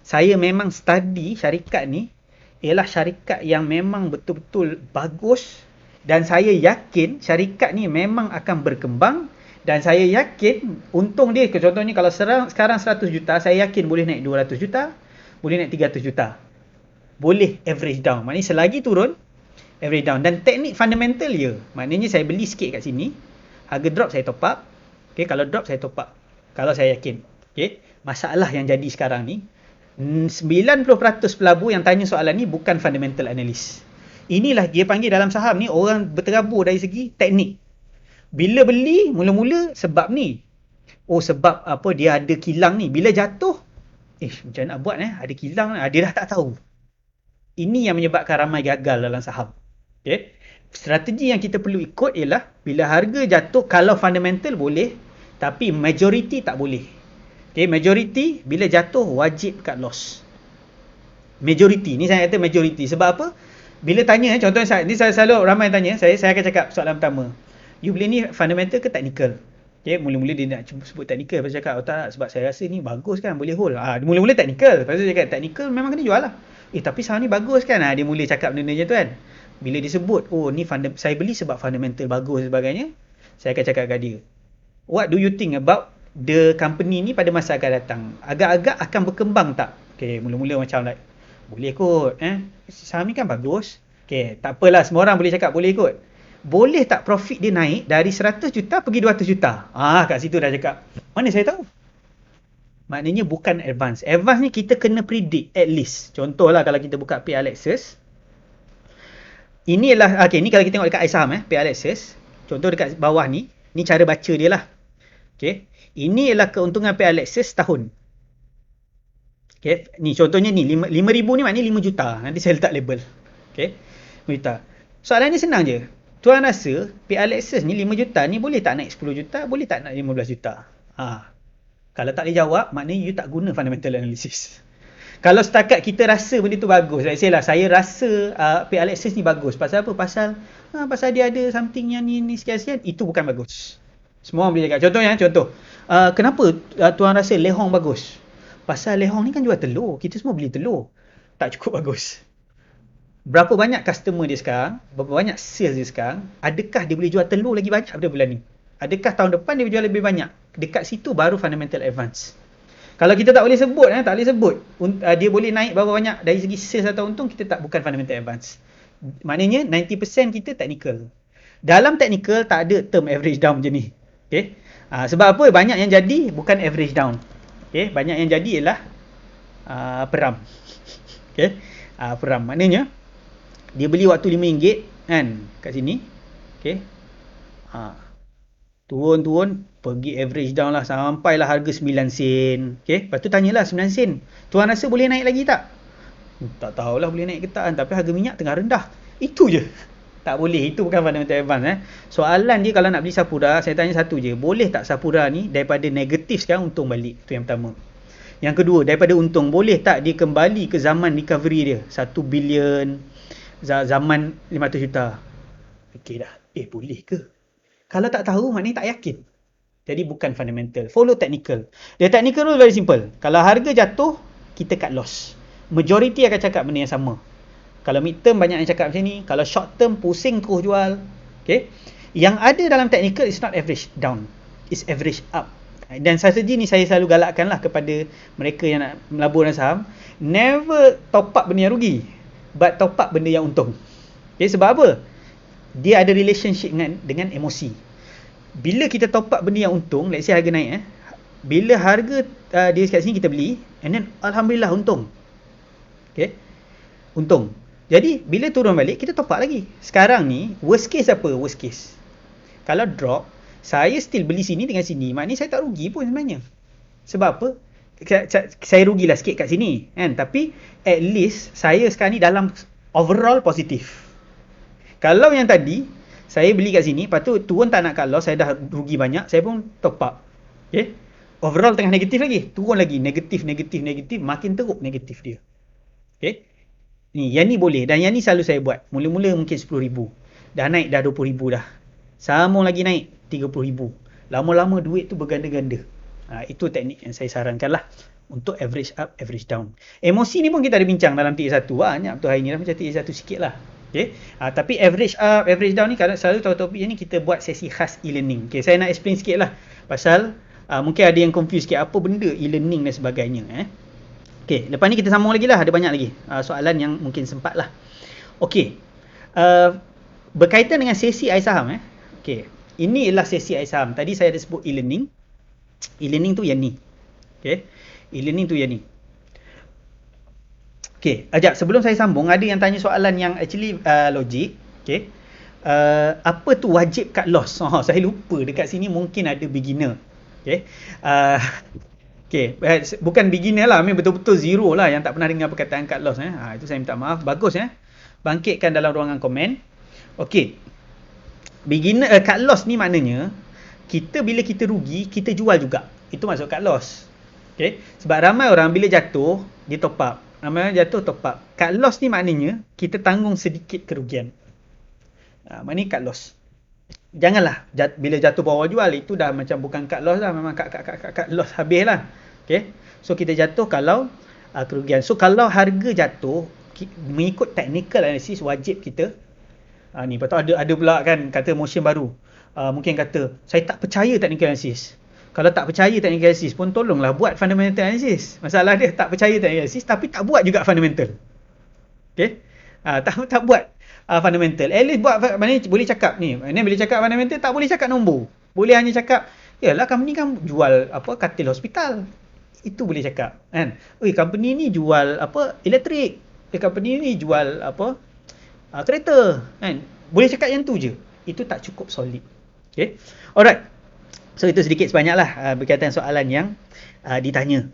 saya memang study syarikat ni ialah syarikat yang memang betul-betul bagus dan saya yakin syarikat ni memang akan berkembang. Dan saya yakin untung dia, contohnya kalau sekarang 100 juta, saya yakin boleh naik 200 juta, boleh naik 300 juta. Boleh average down. Maknanya selagi turun, average down. Dan teknik fundamental je. Maknanya saya beli sikit kat sini, harga drop saya top up. Okay, kalau drop saya top up. Kalau saya yakin. Okay, masalah yang jadi sekarang ni, 90% pelabuh yang tanya soalan ni bukan fundamental analyst. Inilah dia panggil dalam saham ni, orang berterabur dari segi teknik. Bila beli, mula-mula sebab ni. Sebab apa, dia ada kilang ni. Bila jatuh, macam nak buat ada kilang, dia dah tak tahu. Ini yang menyebabkan ramai gagal dalam saham. Okay. Strategi yang kita perlu ikut ialah, bila harga jatuh, kalau fundamental boleh, tapi majority tak boleh. Okay, majority, bila jatuh, wajib cut loss. Majority, ni saya kata majority. Sebab apa? Bila tanya, contohnya, ni saya selalu ramai tanya, saya akan cakap soalan pertama. You beli ni fundamental ke technical? Okay, mula-mula dia nak sebut technical. Lepas cakap, tak, sebab saya rasa ni bagus kan, boleh hold. Mula-mula technical. Lepas tu dia cakap, technical memang kena jual lah. Tapi saham ni bagus kan? Dia mula cakap benda-benda je tu kan. Bila disebut, ni saya beli sebab fundamental bagus dan sebagainya, saya akan cakap kat dia, what do you think about the company ni pada masa akan datang? Agak-agak akan berkembang tak? Okay, mula-mula macam like, boleh kot. Saham ni kan bagus. Okay, tak apalah, semua orang boleh cakap boleh kot. boleh tak profit dia naik dari 100 juta pergi 200 juta? Kat situ dah cakap. Mana saya tahu? Maknanya bukan advance. Advance ni kita kena predict at least. Contohlah kalau kita buka Pay Alexis. Inilah, ni kalau kita tengok dekat iSaham Pay Alexis. Contoh dekat bawah ni. Ni cara baca dia lah. Okay. Ini ialah keuntungan Pay Alexis setahun. Okay. Ni contohnya ni. 5,000 ni maknanya 5 juta. Nanti saya letak label. Okay. 5 juta. Soalan ni senang je. Tuan rasa Pay Alexis ni 5 juta ni boleh tak naik 10 juta? Boleh tak naik 15 juta? Kalau tak boleh jawab, maknanya you tak guna fundamental analysis. Kalau setakat kita rasa benda tu bagus, let's say lah, saya rasa Pay Alexis ni bagus. Pasal apa? Pasal dia ada something yang ni sekian-sekian, itu bukan bagus. Semua orang boleh cakap. Contoh. Kenapa tuan rasa Lehong bagus? Pasal Lehong ni kan jual telur. Kita semua beli telur. Tak cukup bagus. Berapa banyak customer dia sekarang? Berapa banyak sales dia sekarang? Adakah dia boleh jual telur lagi banyak daripada bulan ni? Adakah tahun depan dia jual lebih banyak? Dekat situ baru fundamental advance. Kalau kita tak boleh sebut, dia boleh naik berapa banyak dari segi sales atau untung, kita bukan fundamental advance. Maknanya 90% kita technical. Dalam technical tak ada term average down macam ni. Okay? Sebab apa? Banyak yang jadi bukan average down. Okay? Banyak yang jadi ialah peram. Okay? Peram. Maknanya dia beli waktu RM5 kan kat sini. Okay? Turun pergi average down lah sampailah harga 9 sen. Okay? Lepas tu tanyalah 9 sen. Tuan rasa boleh naik lagi tak? Tak tahulah boleh naik ke tak, tapi harga minyak tengah rendah. Itu je. Tak boleh. Itu bukan fundamental advance. Soalan dia kalau nak beli Sapura, saya tanya satu je. Boleh tak Sapura ni daripada negatif sekarang untung balik? Itu yang pertama. Yang kedua, daripada untung, boleh tak dia kembali ke zaman recovery dia? 1 bilion, zaman 500 juta. Okey dah. Boleh ke? Kalau tak tahu, maknanya tak yakin. Jadi bukan fundamental. Follow technical. Dia technical rule very simple. Kalau harga jatuh, kita cut loss. Majority akan cakap benda yang sama. Kalau mid term banyak yang cakap macam ni. Kalau short term pusing terus jual. Okay? Yang ada dalam technical is not average down. It's average up. Dan strategi ni saya selalu galakkan lah kepada mereka yang nak melabur dalam saham. Never top up benda yang rugi. But top up benda yang untung. Okay? Sebab apa? Dia ada relationship dengan emosi. Bila kita top up benda yang untung, let's say harga naik bila harga dia kat sini kita beli, and then alhamdulillah untung. Okay? Untung. Jadi bila turun balik kita top up lagi. Sekarang ni worst case apa? Worst case. Kalau drop, saya still beli sini dengan sini. Maknanya saya tak rugi pun sebenarnya. Sebab apa? Saya rugilah sikit kat sini, kan? Tapi at least saya sekarang ni dalam overall positif. Kalau yang tadi saya beli kat sini, lepas tu turun tak nak cut loss, saya dah rugi banyak, saya pun top up. Okay? Overall tengah negatif lagi, turun lagi, negatif, makin teruk negatif dia. Okay? Ni, yang ni boleh, dan yang ni selalu saya buat. Mula-mula mungkin 10,000, dah naik dah 20,000 dah. Sambung lagi naik 30,000. Lama-lama duit tu berganda-ganda. Itu teknik yang saya sarankan lah. Untuk average up, average down. Emosi ni pun kita ada bincang dalam TA1. Banyak betul hari ni dah macam TA1 sikit lah. Okay. Tapi average up, average down ni kalau selalu topik ni kita buat sesi khas e-learning. Okay, saya nak explain sikit lah. Pasal mungkin ada yang confuse sikit apa benda e-learning dan sebagainya. Okay, lepas ni kita sambung lagi lah. Ada banyak lagi soalan yang mungkin sempat lah. Okay. Berkaitan dengan sesi iSaham. Okay. Ini ialah sesi iSaham. Tadi saya ada sebut e-learning. E-learning tu yang ni. Okay. E-learning tu yang ni. Okay, sebelum saya sambung, ada yang tanya soalan yang actually logik. Okay. Apa tu wajib cut loss? Saya lupa, dekat sini mungkin ada beginner. Okay. Okay, bukan beginner lah, betul-betul zero lah yang tak pernah dengar perkataan cut loss. Itu saya minta maaf. Bagus bangkitkan dalam ruangan komen. Okay. Beginner cut loss ni maknanya bila kita rugi, kita jual juga. Itu maksud cut loss. Okay. Sebab ramai orang bila jatuh, dia top up. Ramai orang jatuh top up. Cut loss ni maknanya kita tanggung sedikit kerugian. Maknanya cut loss. Janganlah bila jatuh bawah jual, itu dah macam bukan cut loss lah, memang cut loss habis lah. Okay. So kita jatuh kalau kerugian. So kalau harga jatuh, mengikut technical analysis wajib kita ni. Lepas tu ada pula kan kata motion baru. Mungkin kata saya tak percaya technical analysis. Kalau tak percaya technical analysis pun tolonglah buat fundamental analysis. Masalah dia tak percaya technical analysis tapi tak buat juga fundamental. Okay. Tak buat fundamental. At least buat, mana boleh cakap ni. Mana boleh cakap fundamental, tak boleh cakap nombor. Boleh hanya cakap, yalah company kan jual katil hospital. Itu boleh cakap kan. Company ni jual elektrik. Company ni jual kereta kan. Boleh cakap yang tu je. Itu tak cukup solid. Okay. Alright. So itu sedikit sebanyaklah berkaitan soalan yang ditanya.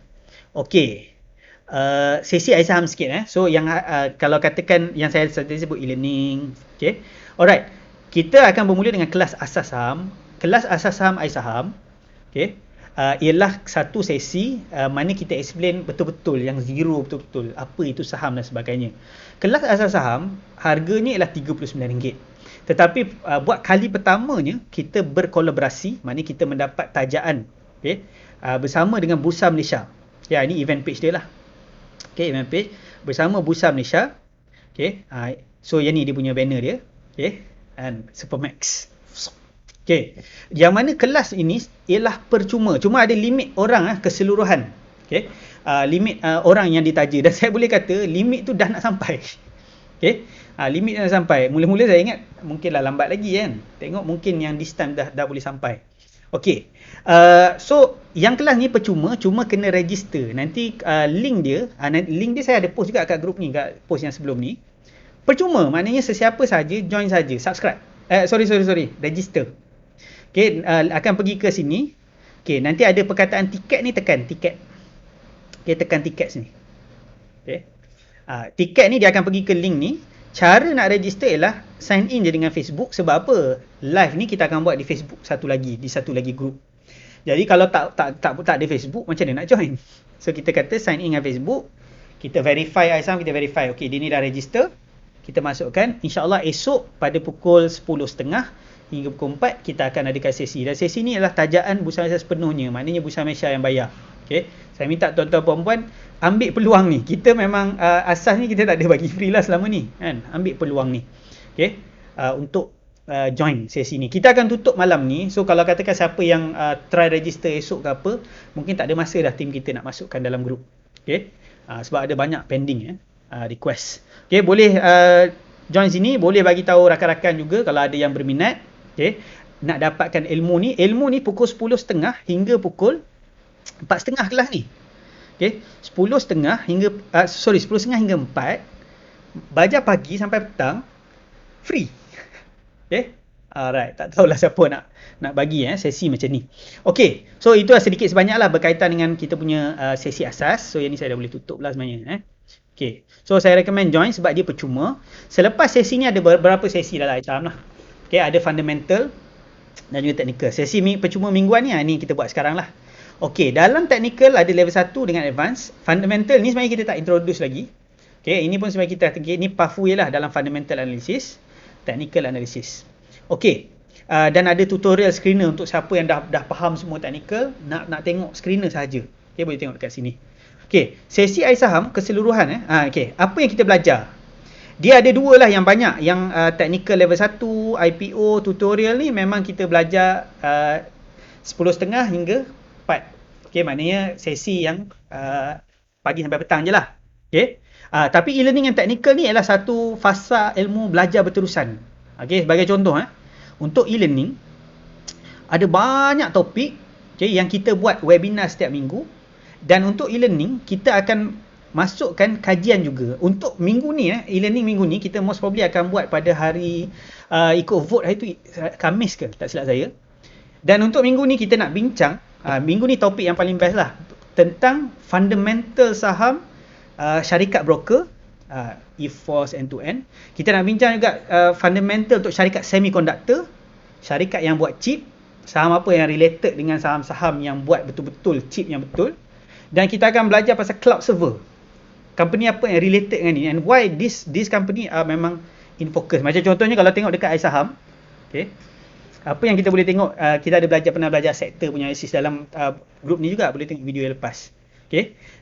Okay. Sesi air saham sikit. So yang kalau katakan yang saya tadi sebut e-learning. Okay. Alright. Kita akan bermula dengan kelas asas saham. Kelas asas saham air saham. Okay. Ialah satu sesi mana kita explain betul-betul yang zero betul-betul. Apa itu saham dan sebagainya. Kelas asas saham harganya ialah RM39. Tetapi buat kali pertamanya kita berkolaborasi, maknanya kita mendapat tajaan bersama dengan Bursa Malaysia. Ini event page dia lah. Event page bersama Bursa Malaysia. So yang ni dia punya banner dia. And Supermax. Yang mana kelas ini ialah percuma. Cuma ada limit orang keseluruhan. Limit orang yang ditaja. Dan saya boleh kata limit tu dah nak sampai. Limit dah sampai. Mula-mula saya ingat mungkinlah lambat lagi kan. Tengok mungkin yang this time dah boleh sampai. So yang kelas ni percuma, cuma kena register. Nanti link dia saya ada post juga kat grup ni, kat post yang sebelum ni. Percuma, maknanya sesiapa saja join saja, subscribe. Sorry, register. Akan pergi ke sini. Nanti ada perkataan tiket ni, tekan tiket. Tekan tiket sini. Tiket ni dia akan pergi ke link ni. Cara nak register ialah sign in je dengan Facebook. Sebab apa? Live ni kita akan buat di Facebook di satu lagi group. Jadi kalau tak ada Facebook, macam mana nak join? So kita kata sign in dengan Facebook. Kita verify Aisam, kita verify. Dia ni dah register. Kita masukkan. InsyaAllah esok pada pukul 10.30 hingga pukul 4 kita akan adakan sesi. Dan sesi ni adalah tajaan Bursa Malaysia sepenuhnya. Maknanya Bursa Malaysia yang bayar. Saya minta tuan-tuan puan-puan ambil peluang ni. Kita memang asasnya kita tak ada bagi free lah selama ni kan. Ambil peluang ni. Untuk join sesi ni. Kita akan tutup malam ni. So kalau katakan siapa yang try register esok ke apa, mungkin tak ada masa dah tim kita nak masukkan dalam grup. Sebab ada banyak pending request. Boleh join sini, boleh bagi tahu rakan-rakan juga kalau ada yang berminat. Nak dapatkan ilmu ni pukul 10.30 hingga pukul 4.30 kelas ni. 10.30 hingga 10.30 hingga 4. Belajar pagi sampai petang free. Alright, tak tahulah siapa nak bagi sesi macam ni. So itu sedikit sebanyaklah berkaitan dengan kita punya sesi asas. So yang ni saya dah boleh tutup lah sebenarnya. So saya recommend join sebab dia percuma. Selepas sesi ni ada beberapa sesi dalam Aisam lah. Ada fundamental dan juga technical. Sesi percuma mingguan ni kita buat sekarang lah. Dalam technical ada level 1 dengan advance. Fundamental ni sebenarnya kita tak introduce lagi. Ini pun sebenarnya kita ni pathway lah dalam fundamental analysis, technical analysis. Dan ada tutorial screener untuk siapa yang dah faham semua technical, nak tengok screener saja. Boleh tengok dekat sini. Sesi air saham keseluruhan apa yang kita belajar? Dia ada dua lah yang banyak. Yang technical level 1, IPO, tutorial ni memang kita belajar 10.30 hingga 4. Maknanya sesi yang pagi sampai petang je lah. Tapi e-learning yang technical ni adalah satu fasa ilmu belajar berterusan. Sebagai contoh, untuk e-learning ada banyak topik yang kita buat webinar setiap minggu. Dan untuk e-learning kita akan masukkan kajian juga. Untuk minggu ni e-learning minggu ni kita most probably akan buat pada hari ikut vote hari tu Khamis ke, tak silap saya. Dan untuk minggu ni kita nak bincang, minggu ni topik yang paling best lah, tentang fundamental saham syarikat broker, e-force end-to-end. Kita nak bincang juga fundamental untuk syarikat semiconductor, syarikat yang buat chip, saham apa yang related dengan saham-saham yang buat betul-betul chip yang betul. Dan kita akan belajar pasal cloud server, company apa yang related dengan ni, and why this company memang in focus. Macam contohnya kalau tengok dekat iSaham, apa yang kita boleh tengok, kita ada pernah belajar sektor punya analisis dalam grup ni juga, boleh tengok video yang lepas.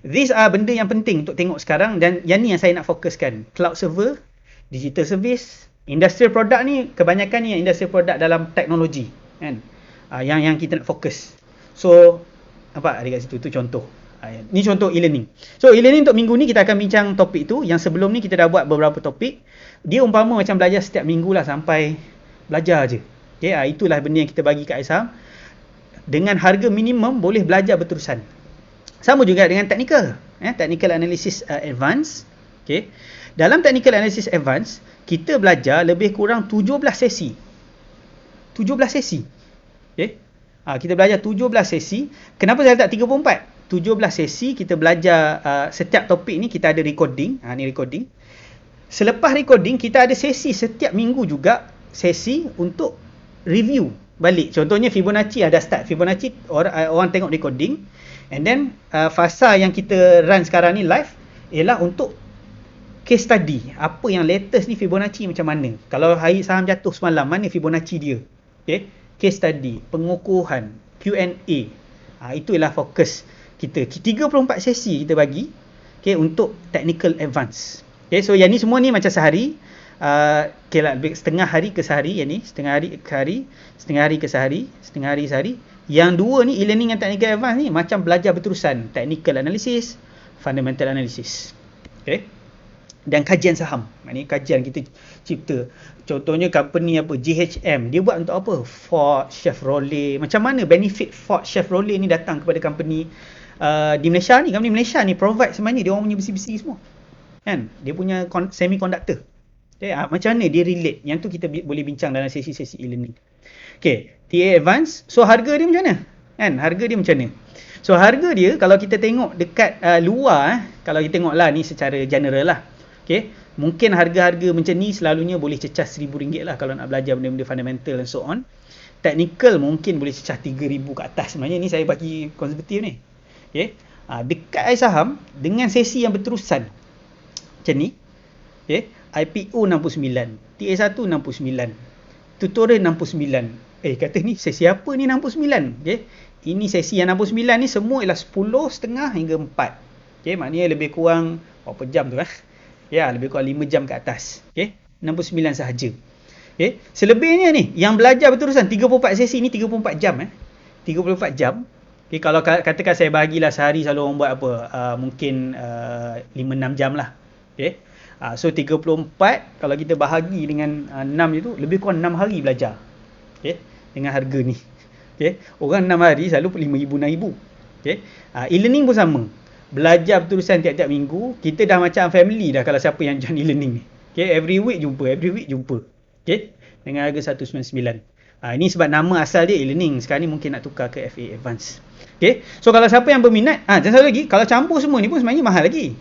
These are benda yang penting untuk tengok sekarang, dan yang ni yang saya nak fokuskan. Cloud server, digital service, industrial product ni kebanyakan ni yang industrial product dalam teknologi kan, yang kita nak fokus. So nampak ada kat situ, tu contoh. Ni contoh e-learning. So e-learning untuk minggu ni kita akan bincang topik tu. Yang sebelum ni kita dah buat beberapa topik. Dia umpama macam belajar setiap minggu lah sampai belajar je. Okay, itulah benda yang kita bagi kat Aisham. Dengan harga minimum boleh belajar berterusan. Sama juga dengan technical. Technical analysis advance. Okay. Dalam technical analysis advance, kita belajar lebih kurang 17 sesi. 17 sesi. Okay. Kita belajar 17 sesi. Kenapa saya letak 34? 17 sesi kita belajar setiap topik ni kita ada recording. Ni recording. Selepas recording kita ada sesi setiap minggu juga, sesi untuk review balik. Contohnya Fibonacci ada start. Fibonacci orang tengok recording, and then fasa yang kita run sekarang ni live ialah untuk case study. Apa yang latest ni Fibonacci macam mana? Kalau hari saham jatuh semalam, mana Fibonacci dia? Okay. Case study, pengukuhan, Q&A. Itu ialah fokus kita. 34 sesi kita bagi, okay, untuk technical advance. Okay, so yang ni semua ni macam sehari. Okay lah, setengah hari ke sehari yang ni. Setengah hari ke hari, setengah hari ke sehari, setengah hari sehari. Yang dua ni, e-learning dan technical advance ni macam belajar berterusan. Technical analysis, fundamental analysis. Okay. Dan kajian saham. Ini kajian kita cipta. Contohnya company apa, GHM, dia buat untuk apa? Ford, Chevrolet. Macam mana benefit Ford, Chevrolet ni datang kepada company di Malaysia ni. Company Malaysia ni provide sebenarnya dia orang punya besi-besi semua. Kan? Dia punya semiconductor. Okay, macam mana dia relate? Yang tu kita boleh bincang dalam sesi-sesi e-learning. Okay, TA Advance. So harga dia macam mana? Kan? Harga dia macam mana? So harga dia kalau kita tengok dekat luar, kalau kita tengok lah ni secara general lah. Okay, mungkin harga-harga macam ni selalunya boleh cecah RM1,000 lah kalau nak belajar benda-benda fundamental and so on. Technical mungkin boleh cecah RM3,000 ke atas. Sebenarnya ni saya bagi konservatif ni. Okay, dekat iSaham dengan sesi yang berterusan macam ni. Okay, IPO 69, TA1 69, tutorial 69. Kata ni sesi apa ni 69? Okay, ini sesi yang 69 ni semua ialah 10.5 hingga 4. Okay, maknanya lebih kurang berapa jam tu lah? Ya, lebih kurang 5 jam ke atas. Okay, 69 sahaja. Okay, selebihnya ni yang belajar berterusan 34 sesi ni 34 jam 34 jam. Okay, kalau katakan saya bahagilah sehari selalu orang buat apa? Mungkin 5-6 jam lah. Okay. So 34 kalau kita bahagi dengan 6 itu lebih kurang 6 hari belajar. Okay, dengan harga ni. Okay, orang 6 hari selalu RM5,000, RM6,000. Okay. E-learning pun sama. Belajar berterusan tiap-tiap minggu. Kita dah macam family dah kalau siapa yang join e-learning ni. Okay, every week jumpa. Okay, dengan harga 199. Ini sebab nama asal dia e-learning. Sekarang ni mungkin nak tukar ke FA Advance. Okay, so kalau siapa yang berminat, dan satu lagi, kalau campur semua ni pun sebenarnya mahal lagi.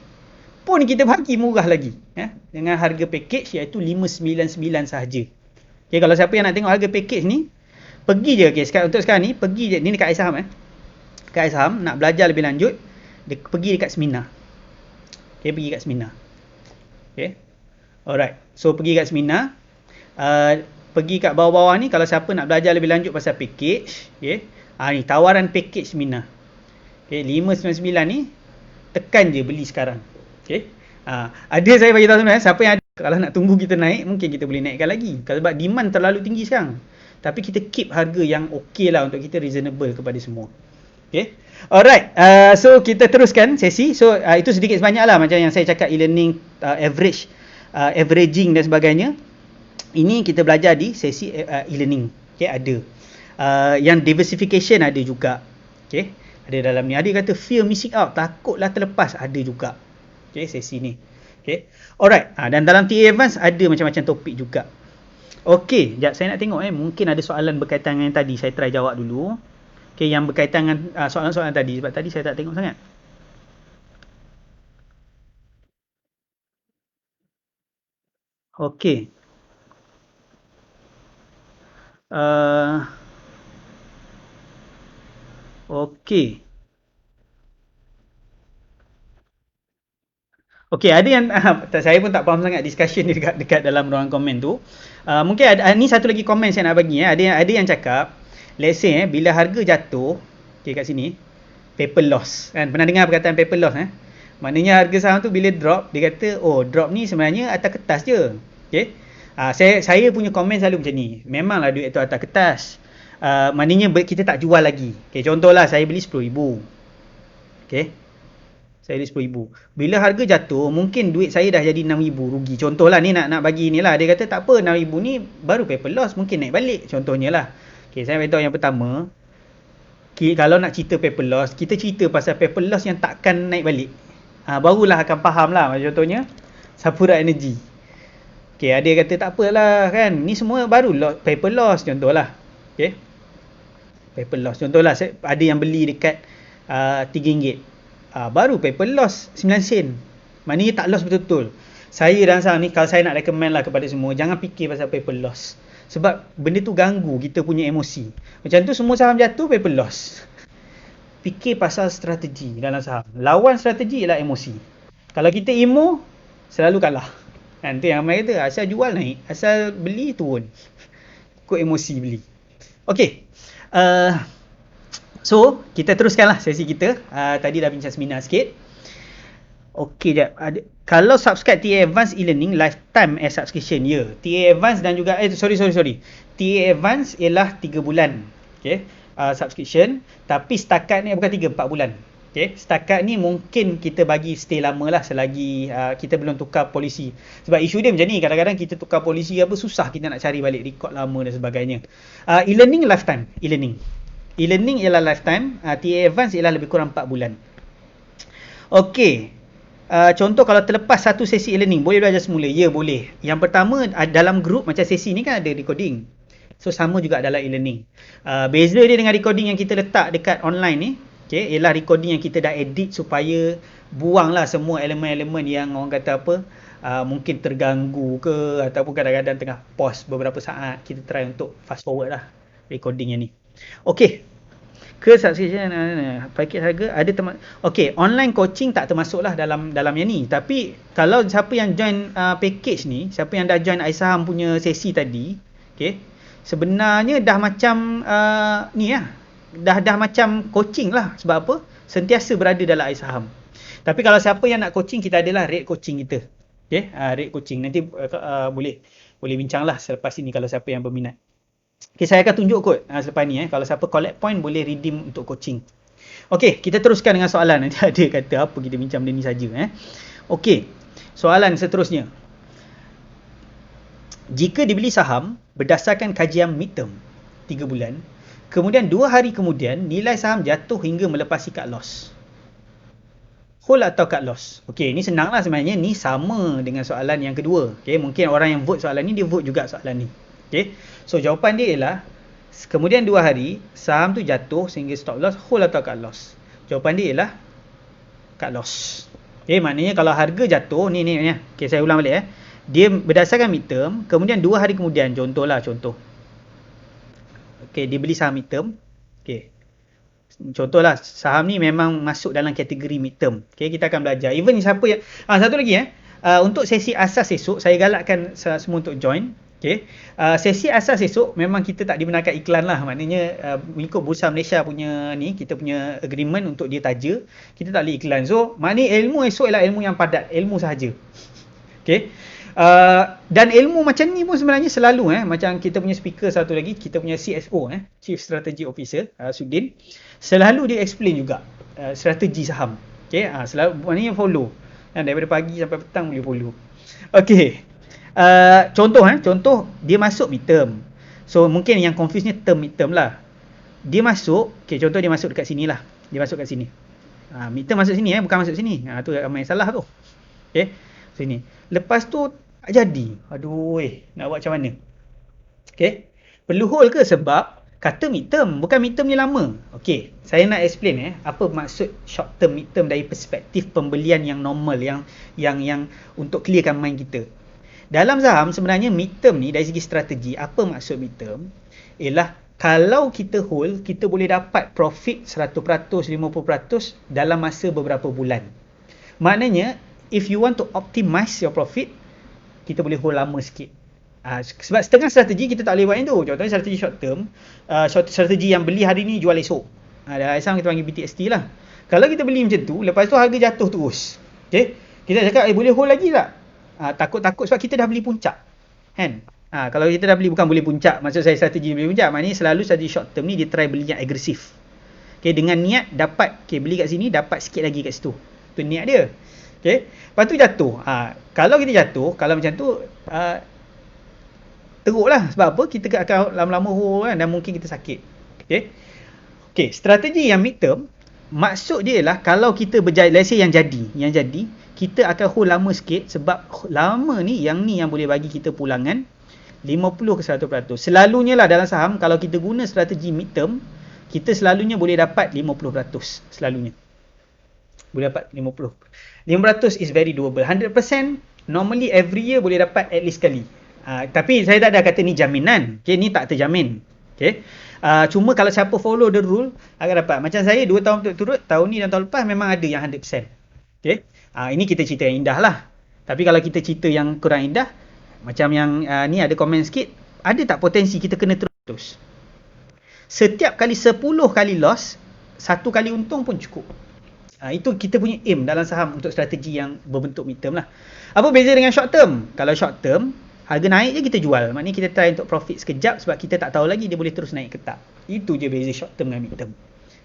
Pun kita bagi murah lagi. Dengan harga package iaitu 599 sahaja. Okay, kalau siapa yang nak tengok harga package ni, pergi je. Okay, untuk sekarang ni, pergi je. Ni dekat iSaham. Dekat iSaham, nak belajar lebih lanjut, pergi dekat seminar. Okay, pergi kat seminar. Okay. Alright. So, pergi kat seminar. Pergi kat bawah-bawah ni, kalau siapa nak belajar lebih lanjut pasal package. Okay. Ni, tawaran package seminar. Okay, 599 ni, tekan je beli sekarang. Okay. Ada saya bagi tahu sebenarnya, siapa yang ada, kalau nak tunggu kita naik, mungkin kita boleh naikkan lagi. Sebab demand terlalu tinggi sekarang. Tapi kita keep harga yang okey lah untuk kita reasonable kepada semua. Okay. Alright, so kita teruskan sesi. So itu sedikit sebanyak lah macam yang saya cakap e-learning, averaging dan sebagainya. Ini kita belajar di sesi e-learning. Okay, ada. Yang diversification ada juga. Okay, ada dalam ni. Ada kata fear missing out, takutlah terlepas, ada juga. Okay, sesi ni. Okay, alright. Dan dalam TA Advance ada macam-macam topik juga. Okay, sekejap saya nak tengok mungkin ada soalan berkaitan dengan yang tadi. Saya try jawab dulu. Okay, yang berkaitan dengan soalan-soalan tadi. Sebab tadi saya tak tengok sangat. Okay. Okay. Okay, ada yang saya pun tak faham sangat discussion ni dekat dalam ruangan komen tu. Mungkin ada ni satu lagi komen saya nak bagi. Ada yang cakap, let's say bila harga jatuh, okay, kat sini, paper loss. Kan pernah dengar perkataan paper loss Maknanya harga saham tu bila drop, dia kata, oh drop ni sebenarnya atas kertas je. Okay. Saya punya komen selalu macam ni. Memanglah duit tu atas kertas. Maknanya kita tak jual lagi. Okay, contohlah saya beli RM10,000. Okay. Saya ada 10,000. Bila harga jatuh, mungkin duit saya dah jadi 6,000 rugi. Contohlah ni nak bagi ni lah. Dia kata tak apa, 6,000 ni baru paper loss, mungkin naik balik. Contohnya lah. Okay, saya beritahu yang pertama. Kalau nak cerita paper loss, kita cerita pasal paper loss yang takkan naik balik. Barulah akan faham lah. Contohnya, Sapura Energy. Okay, ada yang kata tak apalah kan. Ni semua baru paper loss contohlah. Okay. Paper loss. Contohlah, ada yang beli dekat RM3. Baru paper loss 9 sen. Maknanya tak loss betul-betul. Saya dan saham ni, kalau saya nak recommend lah kepada semua, jangan fikir pasal paper loss. Sebab benda tu ganggu kita punya emosi. Macam tu semua saham jatuh, paper loss. Fikir pasal strategi dalam saham. Lawan strategi ialah emosi. Kalau kita emo, selalu kalah. Kan tu yang ramai kata, asal jual naik, asal beli turun. Ikut emosi beli. Okay. So, kita teruskanlah sesi kita. Tadi dah bincang seminar sikit. Okey jap. Kalau subscribe TA Advance e-learning lifetime as subscription, ya. TA Advance dan juga sorry. TA Advance ialah 3 bulan. Okey. Subscription, tapi setakat ni bukan 3-4 bulan. Okey. Setakat ni mungkin kita bagi stay lama lah selagi kita belum tukar polisi. Sebab isu dia macam ni, kadang-kadang kita tukar polisi apa susah kita nak cari balik rekod lama dan sebagainya. E-learning lifetime, e-learning ialah lifetime, TA Advance ialah lebih kurang 4 bulan. Okey. Contoh kalau terlepas satu sesi e-learning, boleh belajar semula? Ya, boleh. Yang pertama, dalam grup macam sesi ni kan ada recording. So, sama juga dalam e-learning. Beza dia dengan recording yang kita letak dekat online ni, okay, ialah recording yang kita dah edit supaya buanglah semua elemen-elemen yang orang kata apa, mungkin terganggu ke, ataupun kadang-kadang tengah pause beberapa saat. Kita try untuk fast forward lah recording yang ni. Okay. Ke subscription paket harga ada okey, online coaching tak termasuklah dalam yang ni. Tapi kalau siapa yang join package ni, siapa yang dah join iSaham punya sesi tadi, okey, sebenarnya dah macam ni lah. Dah macam coaching lah. Sebab apa? Sentiasa berada dalam iSaham. Tapi kalau siapa yang nak coaching, kita adalah rate coaching kita. Okey, rate coaching nanti boleh bincang lah selepas ini kalau siapa yang berminat. Okay, saya akan tunjuk kot selepas ni. Kalau siapa collect point, boleh redeem untuk coaching. Okay, kita teruskan dengan soalan. Nanti ada kata apa kita bincang benda ni saja. Okay, soalan seterusnya. Jika dibeli saham berdasarkan kajian midterm 3 bulan, kemudian 2 hari kemudian nilai saham jatuh hingga melepasi cut loss, hold atau cut loss? Okay, ni senang lah sebenarnya. Ni sama dengan soalan yang kedua. Okay, mungkin orang yang vote soalan ni, dia vote juga soalan ni. Okay. So jawapan dia ialah kemudian 2 hari saham tu jatuh sehingga stop loss, hold atau cut loss? Jawapan dia ialah cut loss. Okay, maknanya kalau harga jatuh ni. Okay, saya ulang balik. Dia berdasarkan midterm, kemudian 2 hari kemudian, contoh. Okay, dia beli saham midterm. Okay. Contohlah, saham ni memang masuk dalam kategori midterm. Okay, kita akan belajar. Even siapa yang satu lagi untuk sesi asas esok, saya galakkan semua untuk join. Okay. Sesi asas esok memang kita tak dibenarkan iklan lah. Maknanya mengikut Bursa Malaysia punya ni, kita punya agreement untuk dia taja, kita tak boleh iklan. So maknanya ilmu esok ialah ilmu yang padat, ilmu sahaja. Okay. Dan ilmu macam ni pun sebenarnya selalu macam kita punya speaker satu lagi, kita punya CSO, Chief Strategy Officer, Sudin, selalu dia explain juga strategi saham. Okay. Selalu maknanya follow. Daripada pagi sampai petang boleh follow. Okay. Contoh dia masuk midterm. So mungkin yang confuse ni term midterm lah. Dia masuk, contoh dia masuk dekat sini lah. Dia masuk kat sini. Midterm masuk sini bukan masuk sini. Tu ramai salah tu. Okay, sini. Lepas tu tak jadi. Aduh, nak buat macam mana? Okay, perlu hold ke? Sebab kata midterm, bukan midterm ni lama. Okay, saya nak explain apa maksud short term, midterm dari perspektif pembelian yang normal, yang untuk clearkan mind kita. Dalam saham sebenarnya midterm ni dari segi strategi, apa maksud midterm? Ialah kalau kita hold, kita boleh dapat profit 100%, 50% dalam masa beberapa bulan. Maknanya, if you want to optimize your profit, kita boleh hold lama sikit. Sebab setengah strategi kita tak boleh buat yang tu. Contohnya strategi short term, strategi yang beli hari ni jual esok. Dalam saham kita panggil BTST lah. Kalau kita beli macam tu, lepas tu harga jatuh terus. Okay? Kita cakap, boleh hold lagi tak? Takut-takut sebab kita dah beli puncak, kan? Kalau kita dah beli, bukan boleh puncak, maksud saya strategi beli puncak, maknanya selalu strategi short term ni dia try beli yang agresif. Okay, dengan niat dapat, beli kat sini, dapat sikit lagi kat situ. Itu niat dia. Okay. Lepas tu jatuh. Kalau kita jatuh, kalau macam tu, teruk lah. Sebab apa? Kita akan lama-lama kan, dan mungkin kita sakit. Okay. Okay, strategi yang midterm, maksud dia ialah kalau kita berjaya, let's say yang jadi, kita akan hold lama sikit sebab lama ni yang boleh bagi kita pulangan 50 ke 100%. Selalunya lah dalam saham, kalau kita guna strategi midterm, kita selalunya boleh dapat 50%. Selalunya. Boleh dapat 50. 500 is very doable. 100%, normally every year boleh dapat at least sekali. Tapi saya tak ada kata ni jaminan. Okay, ni tak terjamin. Okay. Cuma kalau siapa follow the rule, akan dapat. Macam saya 2 tahun turut, tahun ni dan tahun lepas memang ada yang 100%. Okay. Ini kita cerita yang indah lah. Tapi kalau kita cerita yang kurang indah, macam yang ni ada komen sikit, ada tak potensi kita kena terus? Setiap kali 10 kali loss, 1 kali untung pun cukup. Itu kita punya aim dalam saham untuk strategi yang berbentuk midterm lah. Apa beza dengan short term? Kalau short term, harga naik je kita jual. Maknanya kita try untuk profit sekejap sebab kita tak tahu lagi dia boleh terus naik ke tak. Itu je beza short term dengan midterm.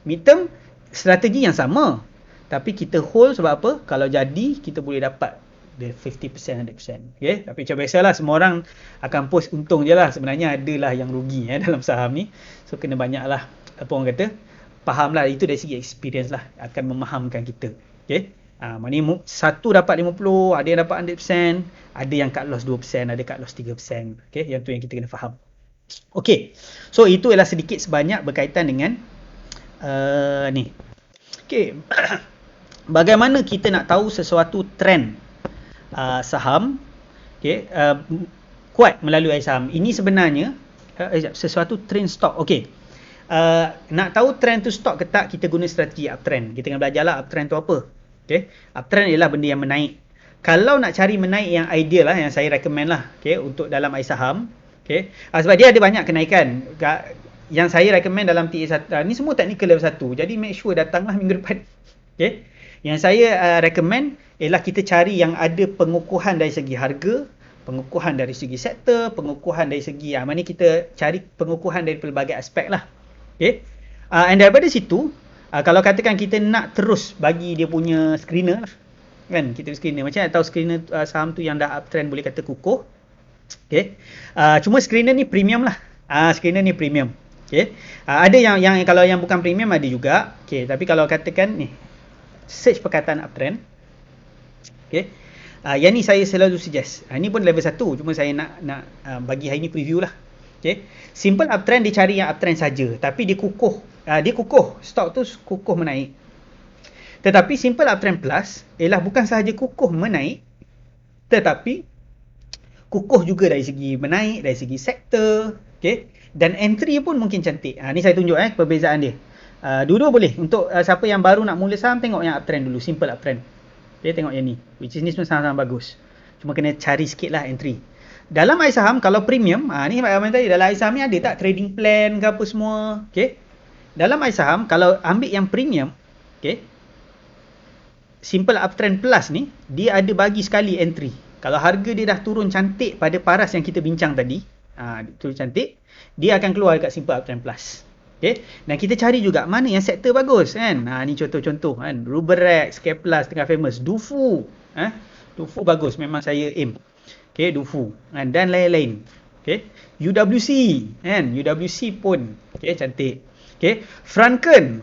Midterm, strategi yang sama. Tapi kita hold sebab apa? Kalau jadi, kita boleh dapat the 50%, 100%. Okay? Tapi macam biasalah, semua orang akan post untung je lah. Sebenarnya adalah yang rugi dalam saham ni. So, kena banyak lah, apa orang kata, faham lah. Itu dari segi experience lah. Akan memahamkan kita. Okay? Maknanya satu dapat 50, ada yang dapat 100%, ada yang cut loss 2%, ada cut loss 3%. Okay? Yang tu yang kita kena faham. Okay. So, itu ialah sedikit sebanyak berkaitan dengan ni. Okay. Bagaimana kita nak tahu sesuatu trend saham kuat melalui saham? Ini sebenarnya sesuatu trend stock. Okey. Nak tahu trend tu stock ke tak, kita guna strategi uptrend. Kita kena belajarlah uptrend tu apa. Okey. Uptrend ialah benda yang menaik. Kalau nak cari menaik yang ideal lah, yang saya recommend lah, okey, untuk dalam saham, okey. Sebab dia ada banyak kenaikan. Yang saya recommend dalam TA1 ni semua technical level 1. Jadi make sure datanglah minggu depan. Okey. Yang saya recommend ialah kita cari yang ada pengukuhan dari segi harga, pengukuhan dari segi sektor, pengukuhan dari segi mana kita cari pengukuhan dari pelbagai aspek lah. Okay. And daripada situ, kalau katakan kita nak terus bagi dia punya screener lah, kan, kita screener. Macam nak tahu screener saham tu yang dah uptrend boleh kata kukuh. Okay. Cuma screener ni premium lah. Screener ni premium. Okay. Ada yang kalau yang bukan premium ada juga. Okay. Tapi kalau katakan ni, search perkataan uptrend. Okay. Yang ni saya selalu suggest. Ni pun level 1. Cuma saya nak bagi hari ni preview lah. Okay. Simple uptrend, dia cari yang uptrend saja. Tapi dia kukuh. Dia kukuh. Stok tu kukuh menaik. Tetapi simple uptrend plus ialah bukan sahaja kukuh menaik, tetapi kukuh juga dari segi menaik, dari segi sektor. Okay. Dan entry pun mungkin cantik. Ni saya tunjuk perbezaan dia. Dua-dua boleh. Untuk siapa yang baru nak mula saham, tengok yang uptrend dulu. Simple uptrend. Okay, tengok yang ni. Which is ni semua sama-sama bagus. Cuma kena cari sikit lah entry. Dalam saham, kalau premium, ni macam tadi, dalam saham ni ada tak trading plan ke apa semua. Okay. Dalam saham, kalau ambil yang premium, okay, simple uptrend plus ni, dia ada bagi sekali entry. Kalau harga dia dah turun cantik pada paras yang kita bincang tadi, turun cantik, dia akan keluar dekat simple uptrend plus. Okay. Dan kita cari juga mana yang sektor bagus kan. Ni contoh-contoh kan. Ruberex, Keplas tengah famous. Dufu. Dufu bagus. Memang saya aim. Okay, Dufu. Dan lain-lain. Okay. UWC. Kan. UWC pun. Okay, cantik. Okay. Franken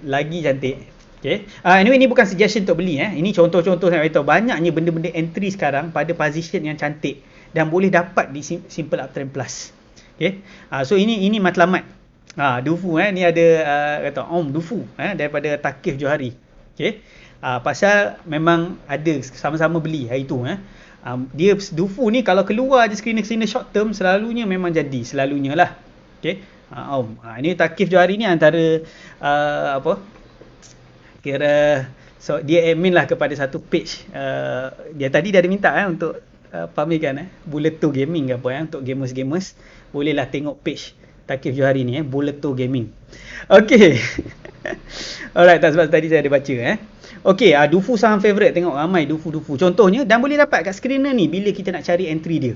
lagi cantik. Okay. Anyway, ni bukan suggestion untuk beli. Ini contoh-contoh saya beritahu. Banyaknya benda-benda entry sekarang pada position yang cantik. Dan boleh dapat di simple uptrend plus. Okay. So ini matlamat. Dufu ni ada kata Dufu daripada Takif Johari. Okey. Pasal memang ada sama-sama beli hari tu dia Dufu ni kalau keluar je screener short term selalunya memang jadi, selalunya lah. Okey. Ini Takif Johari ni antara kira so dia admin lah kepada satu page. Dia tadi dah ada minta untuk pamerkan Bullet 2 Gaming ke apa untuk gamers bolehlah tengok page Takif Johari ni Bullet 2 Gaming. Okey. Alright, sebab tadi saya ada baca Okey, Dufu saham favorite, tengok ramai Dufu. Contohnya, dan boleh dapat kat screener ni bila kita nak cari entry dia.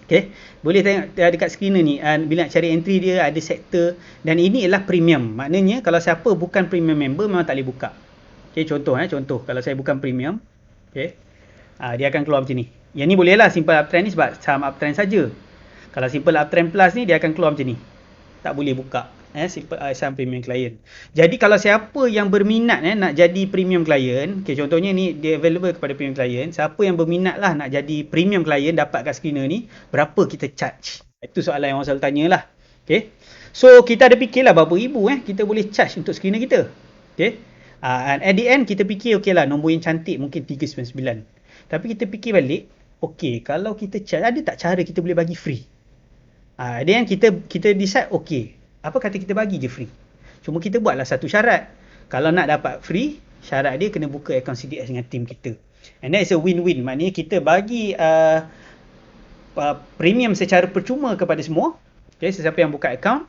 Okey, boleh tengok dekat screener ni bila nak cari entry dia ada sektor, dan ini ialah premium. Maknanya kalau siapa bukan premium member memang tak boleh buka. Okay, contoh kalau saya bukan premium, okay, dia akan keluar macam ni. Yang ni boleh lah simple uptrend ni sebab saham uptrend saja. Kalau simple uptrend plus ni dia akan keluar macam ni. Tak boleh buka simple saham premium client. Jadi kalau siapa yang berminat nak jadi premium client, okay, contohnya ni dia available kepada premium client, siapa yang berminat lah nak jadi premium client dapat kat screener ni, berapa kita charge? Itu soalan yang orang selalu tanya lah. Okay. So kita ada fikirlah berapa ribu kita boleh charge untuk screener kita. Okay. And at the end kita fikir okay lah nombor yang cantik mungkin 399. Tapi kita fikir balik, okay, kalau kita charge, ada tak cara kita boleh bagi free? Then kita decide, okay, apa kata kita bagi je free? Cuma kita buatlah satu syarat. Kalau nak dapat free, syarat dia kena buka akaun CDS dengan team kita. And that is a win-win. Maknanya kita bagi premium secara percuma kepada semua. Okay, sesiapa yang buka akaun.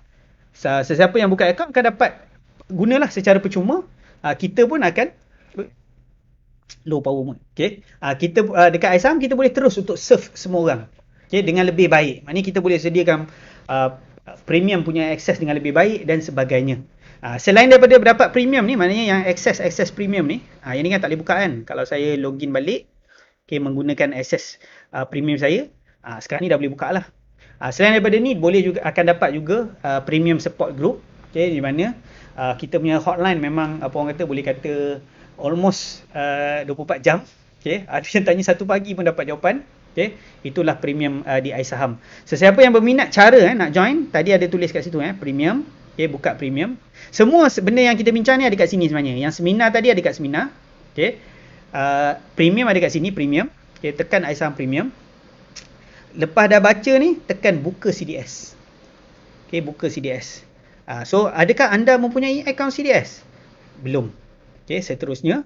Sesiapa yang buka akaun akan dapat gunalah secara percuma. Kita pun akan low power mode. Okay. Kita dekat iSaham kita boleh terus untuk serve semua orang. Okay, dengan lebih baik. Maknanya kita boleh sediakan premium punya akses dengan lebih baik dan sebagainya. Selain daripada dapat premium ni, maknanya yang akses premium ni, yang ni kan tak boleh buka kan. Kalau saya login balik, okay, menggunakan akses premium saya, sekarang ni dah boleh buka lah. Selain daripada ni, boleh juga akan dapat juga premium support group, okay, di mana kita punya hotline memang apa orang kata boleh kata almost 24 jam. Okay, ada yang tanya 1 pagi pun dapat jawapan. Okay, itulah premium di iSaham. Sesiapa yang berminat cara nak join, tadi ada tulis kat situ premium. Okay, buka premium. Semua benda yang kita bincang ni ada kat sini sebenarnya. Yang seminar tadi ada kat seminar. Okay, premium ada kat sini, premium. Okay, tekan iSaham premium. Lepas dah baca ni, tekan buka CDS. Okay, buka CDS. So, adakah anda mempunyai akaun CDS? Belum. Okay, seterusnya.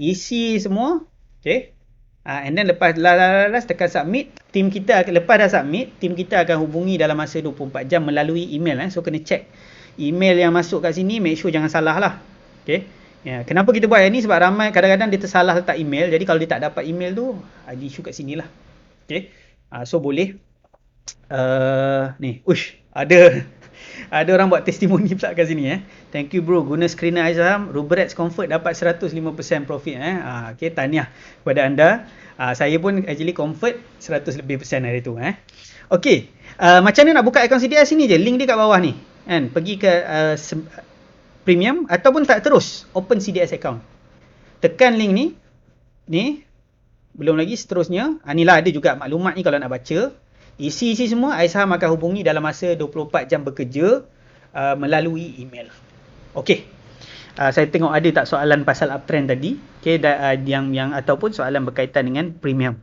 Isi semua. Okay. And then lepas last tekan submit, tim kita lepas dah submit, tim kita akan hubungi dalam masa 24 jam melalui email. So kena check email yang masuk kat sini, make sure jangan salah lah. Okay. Kenapa kita buat yang ni? Sebab ramai kadang-kadang dia tersalah letak email. Jadi kalau dia tak dapat email tu, ada isu kat sini lah. Okay. So boleh ni, ada orang buat testimoni pula kat sini Thank you bro, guna screener iSaham Rubrats Comfort dapat 105% profit Okay, tahniah kepada anda. Saya pun actually Comfort 100 lebih persen hari tu Okay, macam mana nak buka akaun CDS ni je, link dia kat bawah ni kan. Pergi ke premium ataupun tak, terus open CDS account, tekan link ni belum lagi seterusnya. Inilah ada juga maklumat ni kalau nak baca. Isi semua, iSaham akan hubungi dalam masa 24 jam bekerja melalui email. Okey. Saya tengok ada tak soalan pasal uptrend tadi. Okey, yang ataupun soalan berkaitan dengan premium.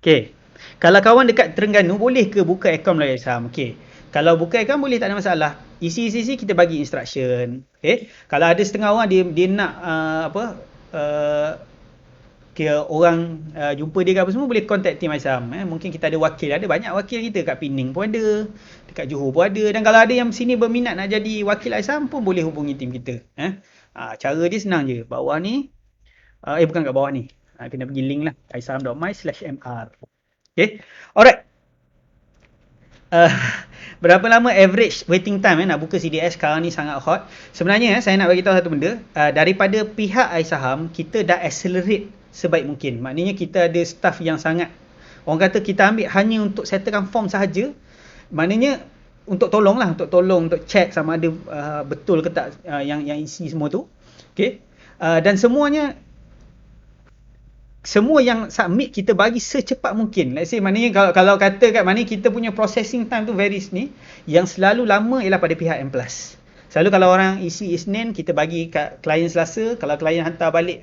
Okey. Kalau kawan dekat Terengganu, boleh ke buka akaun melalui iSaham? Okey. Kalau buka akaun boleh, tak ada masalah. Isi kita bagi instruction. Okey. Kalau ada setengah orang dia nak kira orang jumpa dia ke apa semua, boleh contact team iSaham. Mungkin kita ada wakil, ada banyak wakil kita kat Pening pun ada, dekat Johor pun ada, dan kalau ada yang sini berminat nak jadi wakil iSaham pun boleh hubungi team kita. Cara dia senang je, bawah ni bukan kat bawah ni, kena pergi link lah, isaham.my/mr. Okay, alright. Berapa lama average waiting time nak buka CDS sekarang ni sangat hot. Sebenarnya saya nak bagi tahu satu benda, daripada pihak iSaham kita dah accelerate sebaik mungkin. Maknanya kita ada staff yang sangat, orang kata kita ambil hanya untuk settlekan form sahaja. Maknanya untuk tolong untuk check sama ada betul ke tak yang isi semua tu. Okey. Dan semua yang submit kita bagi secepat mungkin. Let's say maknanya kalau katakan maknanya kita punya processing time tu varies ni, yang selalu lama ialah pada pihak M+. Selalu kalau orang isi Isnin, kita bagi kat klien Selasa. Kalau klien hantar balik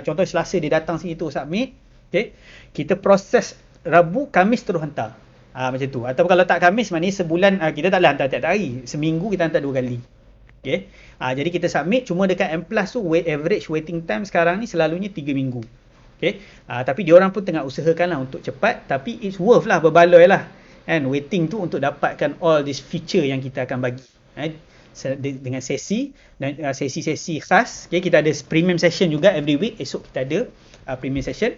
contoh Selasa dia datang sini tu submit, okay, kita proses Rabu, Khamis terus hantar. Macam tu. Atau kalau tak Khamis, maknanya sebulan kita tak boleh hantar tiap hari. Seminggu kita hantar 2 kali. Okay. Jadi kita submit, cuma dekat M+ tu average waiting time sekarang ni selalunya 3 minggu. Okay. Tapi diorang pun tengah usahakan lah untuk cepat, tapi it's worth lah, berbaloi lah waiting tu untuk dapatkan all this feature yang kita akan bagi dengan sesi dan sesi-sesi khas. Okay, kita ada premium session juga every week. Esok kita ada premium session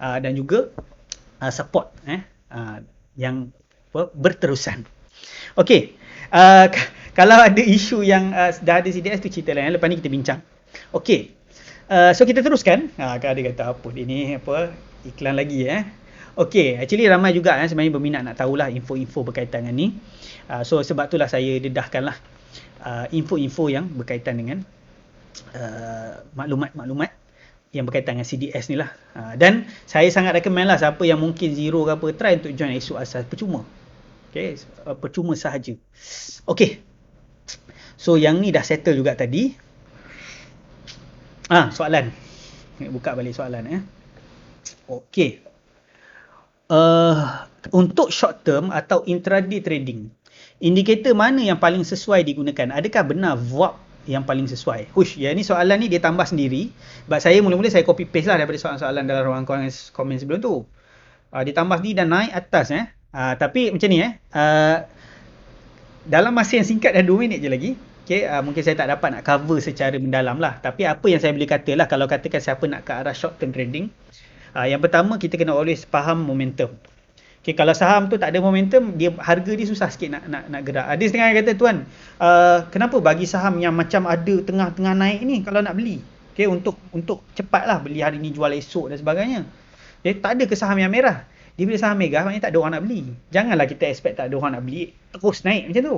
dan juga support yang berterusan. Okay, Kalau ada isu yang dah ada CDS tu cerita lain. Lepas ni kita bincang. Okey. So kita teruskan. Kan ada kata apa ini apa iklan lagi Okey, actually ramai juga sebenarnya berminat nak tahulah info-info berkaitan dengan ni. So sebab itulah saya dedahkanlah info-info yang berkaitan dengan maklumat-maklumat yang berkaitan dengan CDS ni lah. Dan saya sangat recommend lah siapa yang mungkin zero ke apa, try untuk join esok asal percuma. Okay, percuma sahaja. Okay, so yang ni dah settle juga tadi. Soalan. Buka balik soalan Okay. Untuk short term atau intraday trading, indikator mana yang paling sesuai digunakan? Adakah benar VWAP yang paling sesuai? Yang ni soalan ni dia tambah sendiri. Sebab saya mula-mula saya copy paste lah daripada soalan-soalan dalam ruang komen sebelum tu. Dia tambah sendiri dan naik atas tapi macam ni dalam masa yang singkat dah 2 minit je lagi. Mungkin saya tak dapat nak cover secara mendalam lah. Tapi apa yang saya boleh kata lah, kalau katakan siapa nak ke arah short term trading, yang pertama kita kena always faham momentum. Kalau saham tu tak ada momentum, harga dia susah sikit nak gerak. Ada setengah yang kata, tuan, kenapa bagi saham yang macam ada tengah-tengah naik ni kalau nak beli? Untuk cepatlah beli hari ni jual esok dan sebagainya. Tak ada ke saham yang merah? Dia bila saham merah maknanya tak ada orang nak beli. Janganlah kita expect tak ada orang nak beli terus naik macam tu.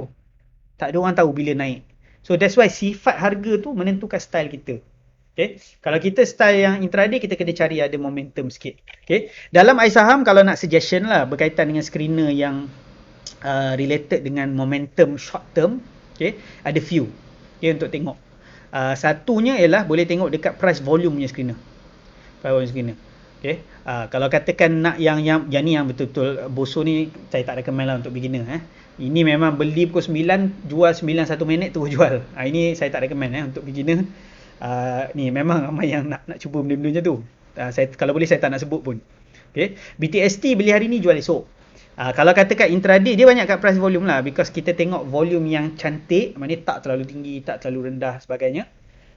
Tak ada orang tahu bila naik. So that's why sifat harga tu menentukan style kita. Kalau kita style yang intraday, kita kena cari ada momentum sikit. Dalam iSaham, kalau nak suggestion lah berkaitan dengan screener yang related dengan momentum short term, ada few untuk tengok. Satunya ialah boleh tengok dekat price volume punya screener. Kalau katakan nak yang ni yang betul-betul boso ni, saya tak recommend lah untuk beginner. Ini memang beli pukul 9, jual 9 1 minit tu jual. Ini saya tak recommend untuk beginner. Ni memang ramai yang nak cuba benda-benda macam tu. Kalau boleh saya tak nak sebut pun. BTST beli hari ni jual esok. Kalau katakan intraday, dia banyak kat price volume lah, because kita tengok volume yang cantik, maknanya tak terlalu tinggi, tak terlalu rendah sebagainya.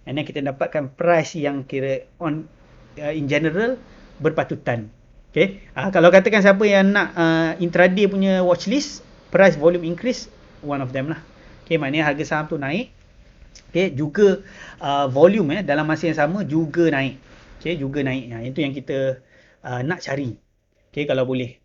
And then kita dapatkan price yang kira in general berpatutan. Kalau katakan siapa yang nak intraday punya watchlist, price volume increase, one of them lah. Maknanya harga saham tu naik. Juga volume dalam masa yang sama juga naik. Juga naik. Itu yang kita nak cari. Kalau boleh.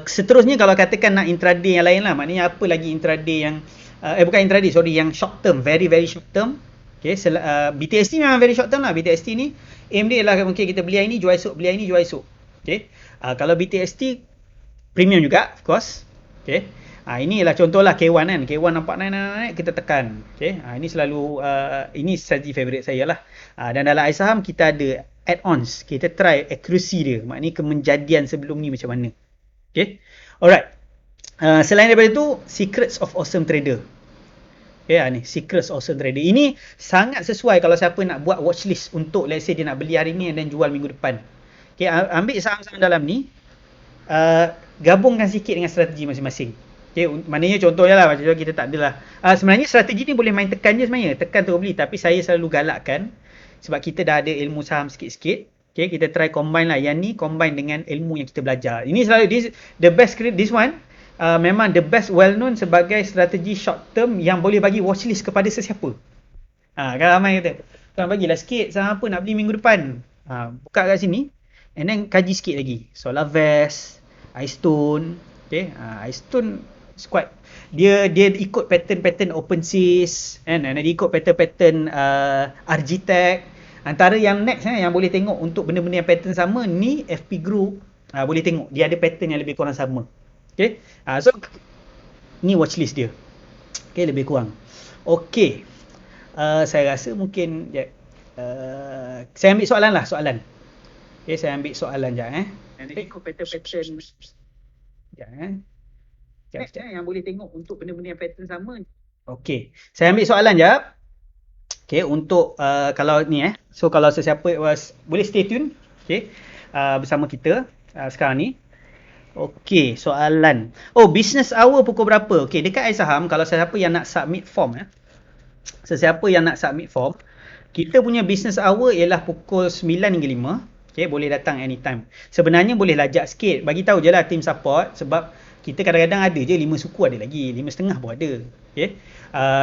Seterusnya kalau katakan nak intraday yang lain lah, maknanya apa lagi intraday yang bukan intraday, yang short term, very very short term. BTST memang very short term lah. BTST ni aim dia lah mungkin kita beli hari ni jual esok, beli hari ni jual esok. Kalau BTST premium juga, of course. Ini ialah contohlah K1 kan. K1 nampak naik, kita tekan. Ini selalu ini strategi favorite saya lah. Dan dalam iSaham kita ada add-ons. Kita try accuracy dia. Maknanya kemenjadian sebelum ni macam mana. Alright. Selain daripada itu, Secrets of Awesome Trader. Ni Secrets of Awesome Trader. Ini sangat sesuai kalau siapa nak buat watchlist untuk, let's say dia nak beli hari ni dan jual minggu depan. Ambil saham-saham dalam ni, gabungkan sikit dengan strategi masing-masing. Maknanya contohnya lah, macam kita tak adalah. Sebenarnya strategi ni boleh main tekan je sebenarnya. Tekan tu beli. Tapi saya selalu galakkan, sebab kita dah ada ilmu saham sikit-sikit. Kita try combine lah. Yang ni combine dengan ilmu yang kita belajar. Ini selalu, the best, this one, memang the best well known sebagai strategi short term yang boleh bagi watchlist kepada sesiapa. Kan ramai kata, tuan bagilah sikit saham apa nak beli minggu depan. Buka kat sini. And then kaji sikit lagi. Solarvest, iStone. iStone squad dia ikut pattern OpenSys and dia ikut pattern Argitech. Antara yang next yang boleh tengok untuk benda-benda yang pattern sama ni, FP Group. Boleh tengok dia ada pattern yang lebih kurang sama. So ni watchlist dia. Lebih kurang. Saya rasa mungkin saya ambil soalan. Saya ambil soalan jap Nanti ikut pattern yang boleh tengok untuk benda-benda yang pattern sama. Saya ambil soalan jap. Untuk kalau ni so kalau sesiapa boleh stay tune bersama kita sekarang ni. Soalan. Business hour pukul berapa? Dekat iSaham, kalau sesiapa yang nak submit form kita punya business hour ialah pukul 9 hingga 5. Boleh datang anytime. Sebenarnya boleh lajak sikit, bagi tahu je lah team support, sebab kita kadang-kadang ada je 5 suku, ada lagi 5.5 pun ada. Okay.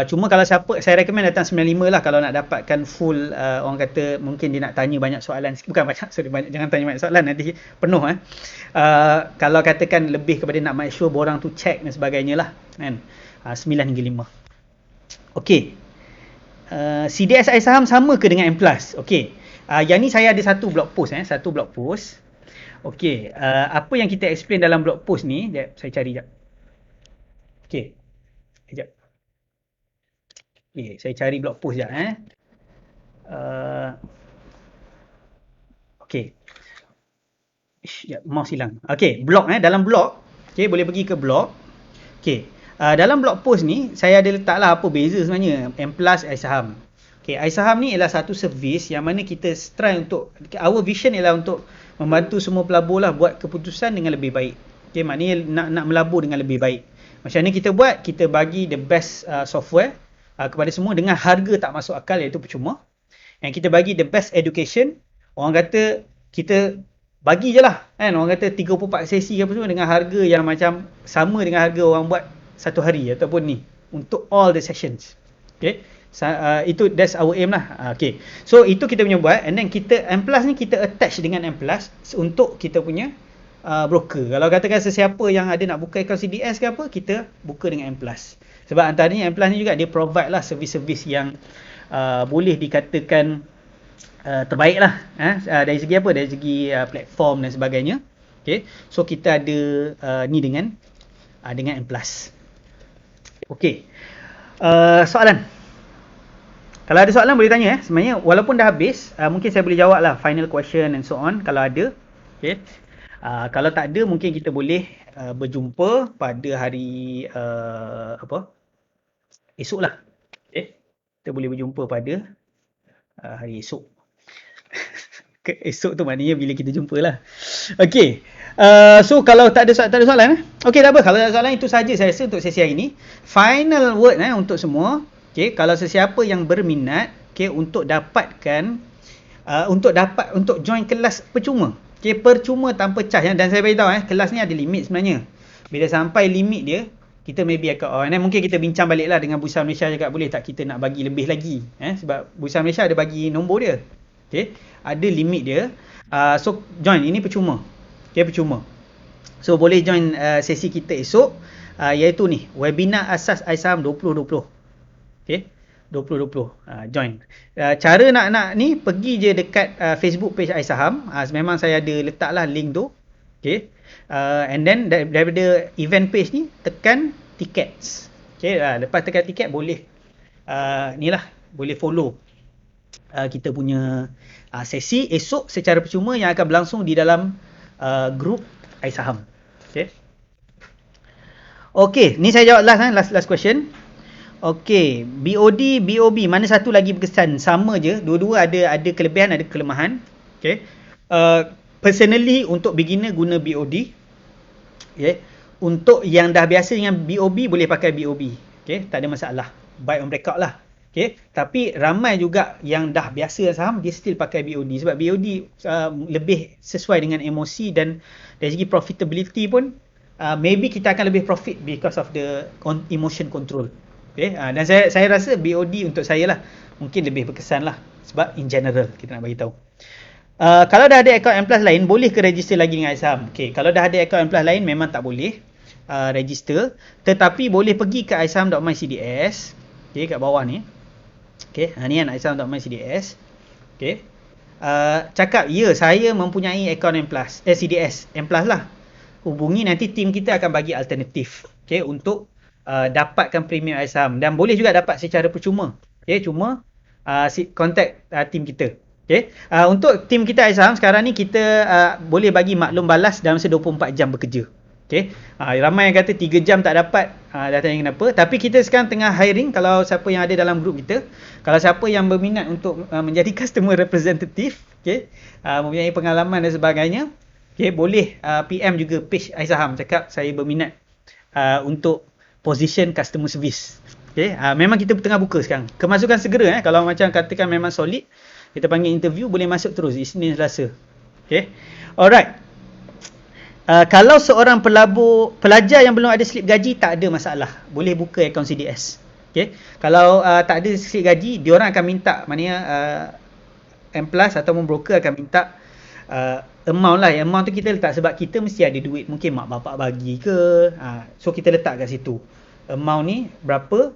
Cuma kalau siapa, saya recommend datang 95 lah kalau nak dapatkan full, orang kata mungkin dia nak tanya banyak soalan, bukan banyak, sorry, banyak, jangan tanya banyak soalan nanti penuh. Kalau katakan lebih kepada nak make sure borang tu check dan sebagainya lah kan. 9 hingga 5. Okey. CDS air saham sama ke dengan M+? Okey. Yang ni saya ada satu blog post. Okey. Apa yang kita explain dalam blog post ni, saya cari jap. Okey. Sekejap. Okay, saya cari blog post jap. Okey. Sekejap, mouse hilang. Okey, blog dalam blog. Okey, boleh pergi ke blog. Okey. Dalam blog post ni, saya ada letaklah apa beza sebenarnya M+ air saham. Okay, air saham ni ialah satu servis yang mana kita try untuk, our vision ialah untuk membantu semua pelabur lah buat keputusan dengan lebih baik. Okay, maknanya nak melabur dengan lebih baik. Macam mana kita buat? Kita bagi the best software kepada semua dengan harga tak masuk akal, iaitu percuma. Yang kita bagi the best education, orang kata kita bagi je lah kan, orang kata 34 sesi apa semua dengan harga yang macam sama dengan harga orang buat satu hari ataupun ni untuk all the sessions. Okay, itu that's our aim lah. Okay, so itu kita punya buat, and then kita M+ ni kita attach dengan M+ untuk kita punya broker. Kalau katakan sesiapa yang ada nak buka akaun CDS ke apa, kita buka dengan M+. Sebab antaranya M+ ni juga dia provide lah servis-servis yang boleh dikatakan terbaik lah dari segi apa, dari segi platform dan sebagainya. Okay, so kita ada ni dengan M+. Okey. Soalan. Kalau ada soalan boleh tanya sebenarnya, walaupun dah habis, mungkin saya boleh jawab lah final question and so on kalau ada. Okey. Kalau tak ada, mungkin kita boleh berjumpa pada hari esok lah. Okey. Kita boleh berjumpa pada hari esok. Esok tu maknanya bila kita jumpa lah. Okey. So kalau tak ada soalan okey, tak apa. Kalau tak ada soalan, itu saja saya rasa untuk sesi hari ini. Final word untuk semua. Okey, kalau sesiapa yang berminat untuk dapatkan untuk join kelas percuma. Okey, percuma tanpa charge dan saya beritahu kelas ni ada limit sebenarnya. Bila sampai limit dia, kita maybe akan mungkin kita bincang baliklah dengan Bursa Malaysia juga, boleh tak kita nak bagi lebih lagi sebab Bursa Malaysia ada bagi nombor dia. Okey, ada limit dia. So join, ini percuma. Okey, percuma. So boleh join sesi kita esok, iaitu ni webinar asas air saham 2020. Okey, 2020. Join. Cara nak ni pergi je dekat Facebook page air saham. Memang saya ada letaklah link tu. Okey. And then daripada event page ni tekan tickets. Okey, lepas tekan tiket boleh boleh follow kita punya sesi esok secara percuma yang akan berlangsung di dalam grup air saham. Okey, ni saya jawab last question. Okey, BOD, BOB, mana satu lagi berkesan? Sama je, dua-dua ada kelebihan, ada kelemahan. Okey. Personally untuk beginner guna BOD. Okey. Untuk yang dah biasa dengan BOB boleh pakai BOB. Okey, tak ada masalah. Buy on breakout lah. Okey, tapi ramai juga yang dah biasa saham, dia still pakai BOD sebab BOD lebih sesuai dengan emosi, dan dari segi profitability pun maybe kita akan lebih profit because of the emotion control. Okey, dan saya rasa BOD untuk saya lah mungkin lebih berkesan lah sebab in general kita nak bagi tahu. Kalau dah ada akaun M+ lain, boleh ke register lagi dengan air saham? Okey, kalau dah ada akaun M+ lain memang tak boleh register, tetapi boleh pergi ke airsaham.mycds. Okey, kat bawah ni. Okey, ni kan airsaham.mycds. Okey. Cakap, ya saya mempunyai akaun CDS M+ lah. Hubungi, nanti tim kita akan bagi alternatif. Okey, untuk dapatkan premium air saham, dan boleh juga dapat secara percuma. Okey, cuma contact tim kita. Okey. Untuk tim kita air saham sekarang ni kita boleh bagi maklum balas dalam masa 24 jam bekerja. Okey. Ramai yang kata 3 jam tak dapat, dah tanya kenapa. Tapi kita sekarang tengah hiring, kalau siapa yang ada dalam grup kita, kalau siapa yang berminat untuk menjadi customer representative, okey, mempunyai pengalaman dan sebagainya, okey, boleh PM juga page air saham, cakap saya berminat untuk position customer service. Okey, memang kita tengah buka sekarang. Kemasukan segera kalau macam katakan memang solid, kita panggil interview, boleh masuk terus Isnin Selasa. Okey. Alright. Kalau seorang pelajar yang belum ada slip gaji, tak ada masalah. Boleh buka akaun CDS. Okay. Kalau tak ada slip gaji, diorang akan minta, maknanya M+ ataupun broker akan minta amount lah. Amount tu kita letak sebab kita mesti ada duit. Mungkin mak bapak bagi ke. So kita letak kat situ. Amount ni berapa.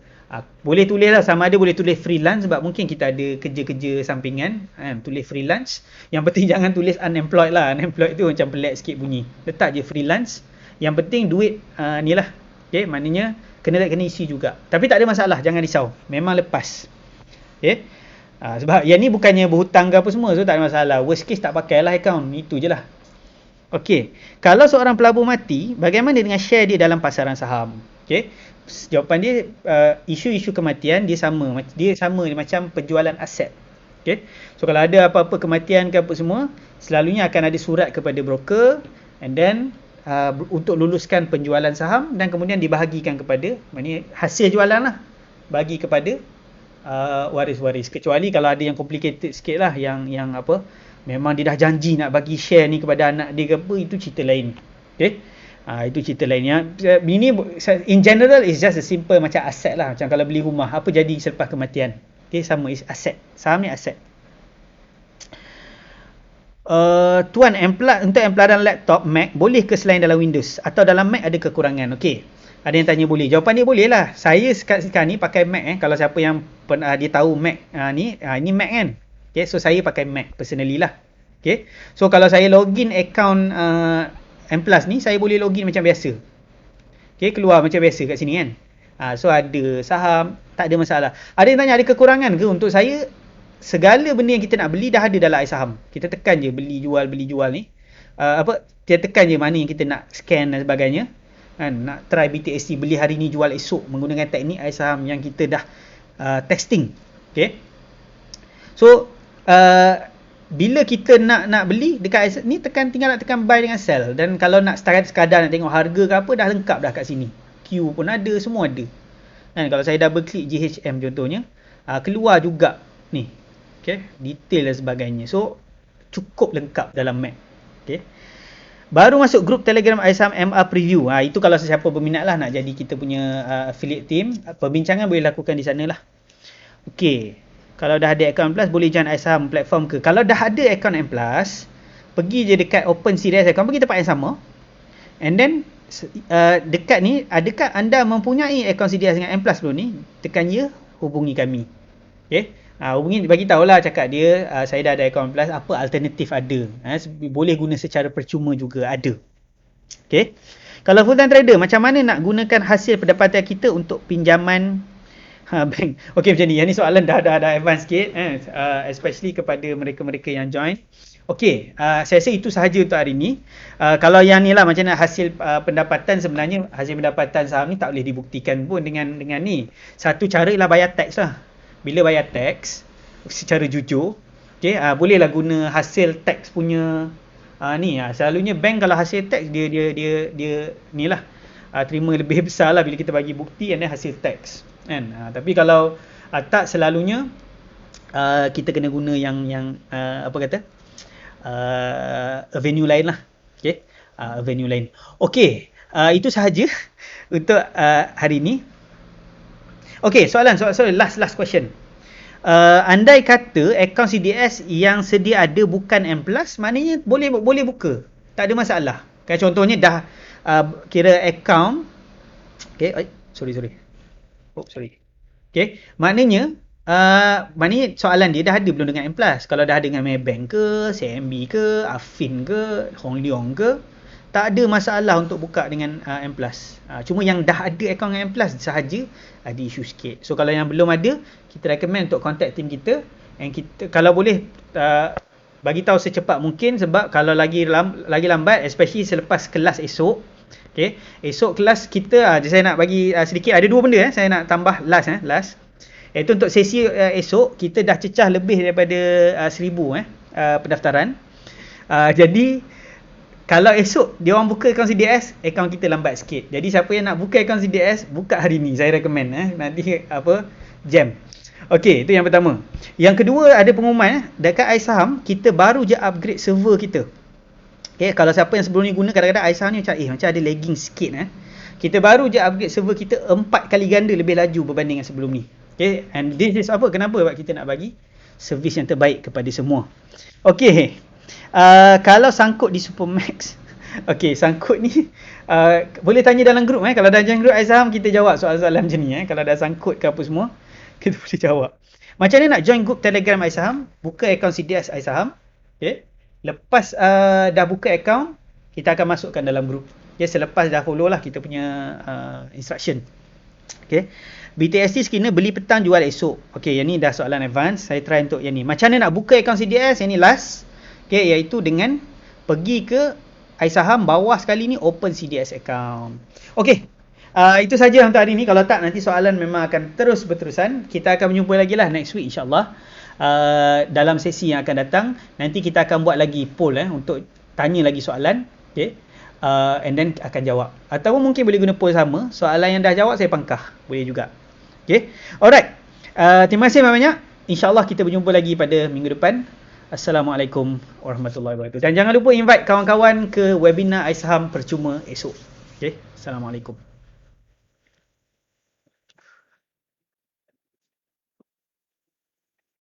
Boleh tulis lah, sama ada boleh tulis freelance sebab mungkin kita ada kerja-kerja sampingan, tulis freelance. Yang penting jangan tulis unemployed lah. Unemployed tu macam pelik sikit bunyi. Letak je freelance. Yang penting duit ni lah. Okay, maknanya kena isi juga. Tapi tak ada masalah, jangan risau. Memang lepas. Okay. Sebab yang ni bukannya berhutang ke apa semua, so tak ada masalah. Worst case tak pakai lah akaun. Itu je lah. Okay. Kalau seorang pelabur mati, bagaimana dengan share dia dalam pasaran saham? Okay. Jawapan dia, isu-isu kematian dia sama macam penjualan aset. Okay. So kalau ada apa-apa kematian ke apa semua, selalunya akan ada surat kepada broker, and then untuk luluskan penjualan saham, dan kemudian dibahagikan kepada, maknanya hasil jualan lah, bagi kepada waris-waris. Kecuali kalau ada yang complicated sikit lah, yang apa, memang dia dah janji nak bagi share ni kepada anak dia ke apa, itu cerita lain. Okay. Itu cerita lainnya. Ini in general is just a simple macam aset lah. Macam kalau beli rumah, apa jadi selepas kematian? Okay, sama, is aset. Saham ni aset. Tuan, untuk empelaran laptop Mac boleh ke selain dalam Windows? Atau dalam Mac ada kekurangan? Okay, ada yang tanya boleh. Jawapan dia boleh lah. Saya sekarang ni pakai Mac. Kalau siapa yang dia tahu Mac ni Mac kan. Okay, so saya pakai Mac personally lah. Okay, so kalau saya login account M+ ni, saya boleh login macam biasa. Okay, keluar macam biasa kat sini kan. So ada saham, tak ada masalah. Ada yang tanya ada kekurangan ke? Untuk saya, segala benda yang kita nak beli dah ada dalam iSaham. Kita tekan je beli jual ni. Kita tekan je mana yang kita nak scan dan sebagainya. Nak try BTST, beli hari ni jual esok menggunakan teknik iSaham yang kita dah testing. Okay. So bila kita nak beli dekat ni, tinggal nak tekan buy dengan sell. Dan kalau nak sekadar nak tengok harga ke apa, dah lengkap dah kat sini. Q pun ada, semua ada. Kalau saya double klik GHM contohnya, keluar juga ni. Okay, detail dan sebagainya. So cukup lengkap dalam Mac. Okay. Baru masuk grup Telegram iSaham MA Preview. Itu kalau sesiapa berminat lah nak jadi kita punya affiliate team, perbincangan boleh lakukan di sana lah. Okay. Kalau dah ada akaun M+, boleh join iSaham platform ke? Kalau dah ada akaun M+, pergi je dekat open CDS account, pergi tempat yang sama. And then dekat ni, adakah anda mempunyai akaun CDS dengan M+ belum ni? Tekan je, hubungi kami. Okay. Hubungi, bagi tahulah, cakap dia, saya dah ada akaun M+, apa alternatif ada. Boleh guna secara percuma juga, ada. Okay. Kalau full time trader, macam mana nak gunakan hasil pendapatan kita untuk pinjaman bank? Okay, macam ni. Yang ni soalan dah advance sikit, especially kepada mereka-mereka yang join. Okay, saya rasa itu sahaja untuk hari ni. Kalau yang ni lah, macam nak hasil pendapatan, sebenarnya hasil pendapatan saham ni tak boleh dibuktikan pun dengan ni. Satu cara ialah bayar tax lah. Bila bayar tax secara jujur, okay, bolehlah guna hasil tax punya ni. Selalunya bank kalau hasil tax dia ni lah, terima lebih besar lah bila kita bagi bukti and then hasil tax kan. Tapi kalau tak, selalunya kita kena guna yang apa kata, avenue lain lah. Okay, avenue lain. Okay, itu sahaja untuk hari ni. Okay, soalan last question. Andai kata akaun CDS yang sedia ada bukan M+, maknanya boleh buka, tak ada masalah. Kan contohnya dah kira akaun, okay, sorry. Okay, maknanya soalan dia dah ada belum dengan M+. Kalau dah ada dengan Maybank ke, CMB ke, Affin ke, Hong Leong ke, tak ada masalah untuk buka dengan M+. Cuma yang dah ada akaun dengan M+ sahaja ada isu sikit. So kalau yang belum ada, kita recommend untuk contact team kita, and kita kalau boleh bagi tahu secepat mungkin, sebab kalau lagi lambat, especially selepas kelas esok. Okay, esok kelas kita, saya nak bagi sedikit, ada dua benda saya nak tambah last. Iaitu untuk sesi esok, kita dah cecah lebih daripada 1,000 pendaftaran. Jadi kalau esok dia orang buka akaun CDS, akaun kita lambat sikit. Jadi siapa yang nak buka akaun CDS, buka hari ni, saya recommend. Nanti jam. Okey, itu yang pertama. Yang kedua, ada pengumuman dekat iSaham, kita baru je upgrade server kita. Okay, kalau siapa yang sebelum ni guna, kadang-kadang ais saham ni macam ada lagging sikit. Kita baru je upgrade server kita 4 kali ganda lebih laju berbanding dengan sebelum ni. Okay, and this is apa? Kenapa? Sebab kita nak bagi servis yang terbaik kepada semua. Okay, kalau sangkut di Supermax, okay, sangkut ni boleh tanya dalam grup. Kalau dah join grup ais saham, kita jawab soalan-soalan macam ni. Kalau dah sangkut ke apa semua, kita boleh jawab. Macam mana nak join grup Telegram ais saham? Buka akaun CDS ais saham. Okay. Lepas dah buka akaun, kita akan masukkan dalam grup. Okay, selepas dah follow lah kita punya instruction. Okay. BTST sekiranya beli petang jual esok. Okay, yang ni dah soalan advance. Saya try untuk yang ni. Macam mana nak buka akaun CDS? Yang ni last. Okay, iaitu dengan pergi ke ais saham, bawah sekali ni open CDS account. Okay. Itu saja untuk hari ni. Kalau tak, nanti soalan memang akan terus berterusan. Kita akan berjumpa lagi lah next week insyaAllah. Dalam sesi yang akan datang, nanti kita akan buat lagi poll untuk tanya lagi soalan. Okay. And then akan jawab. Ataupun mungkin boleh guna poll sama. Soalan yang dah jawab saya pangkah. Boleh juga. Okay. Alright. Terima kasih banyak-banyak. InsyaAllah kita berjumpa lagi pada minggu depan. Assalamualaikum warahmatullahi wabarakatuh. Dan jangan lupa invite kawan-kawan ke webinar ais saham percuma esok. Okay. Assalamualaikum.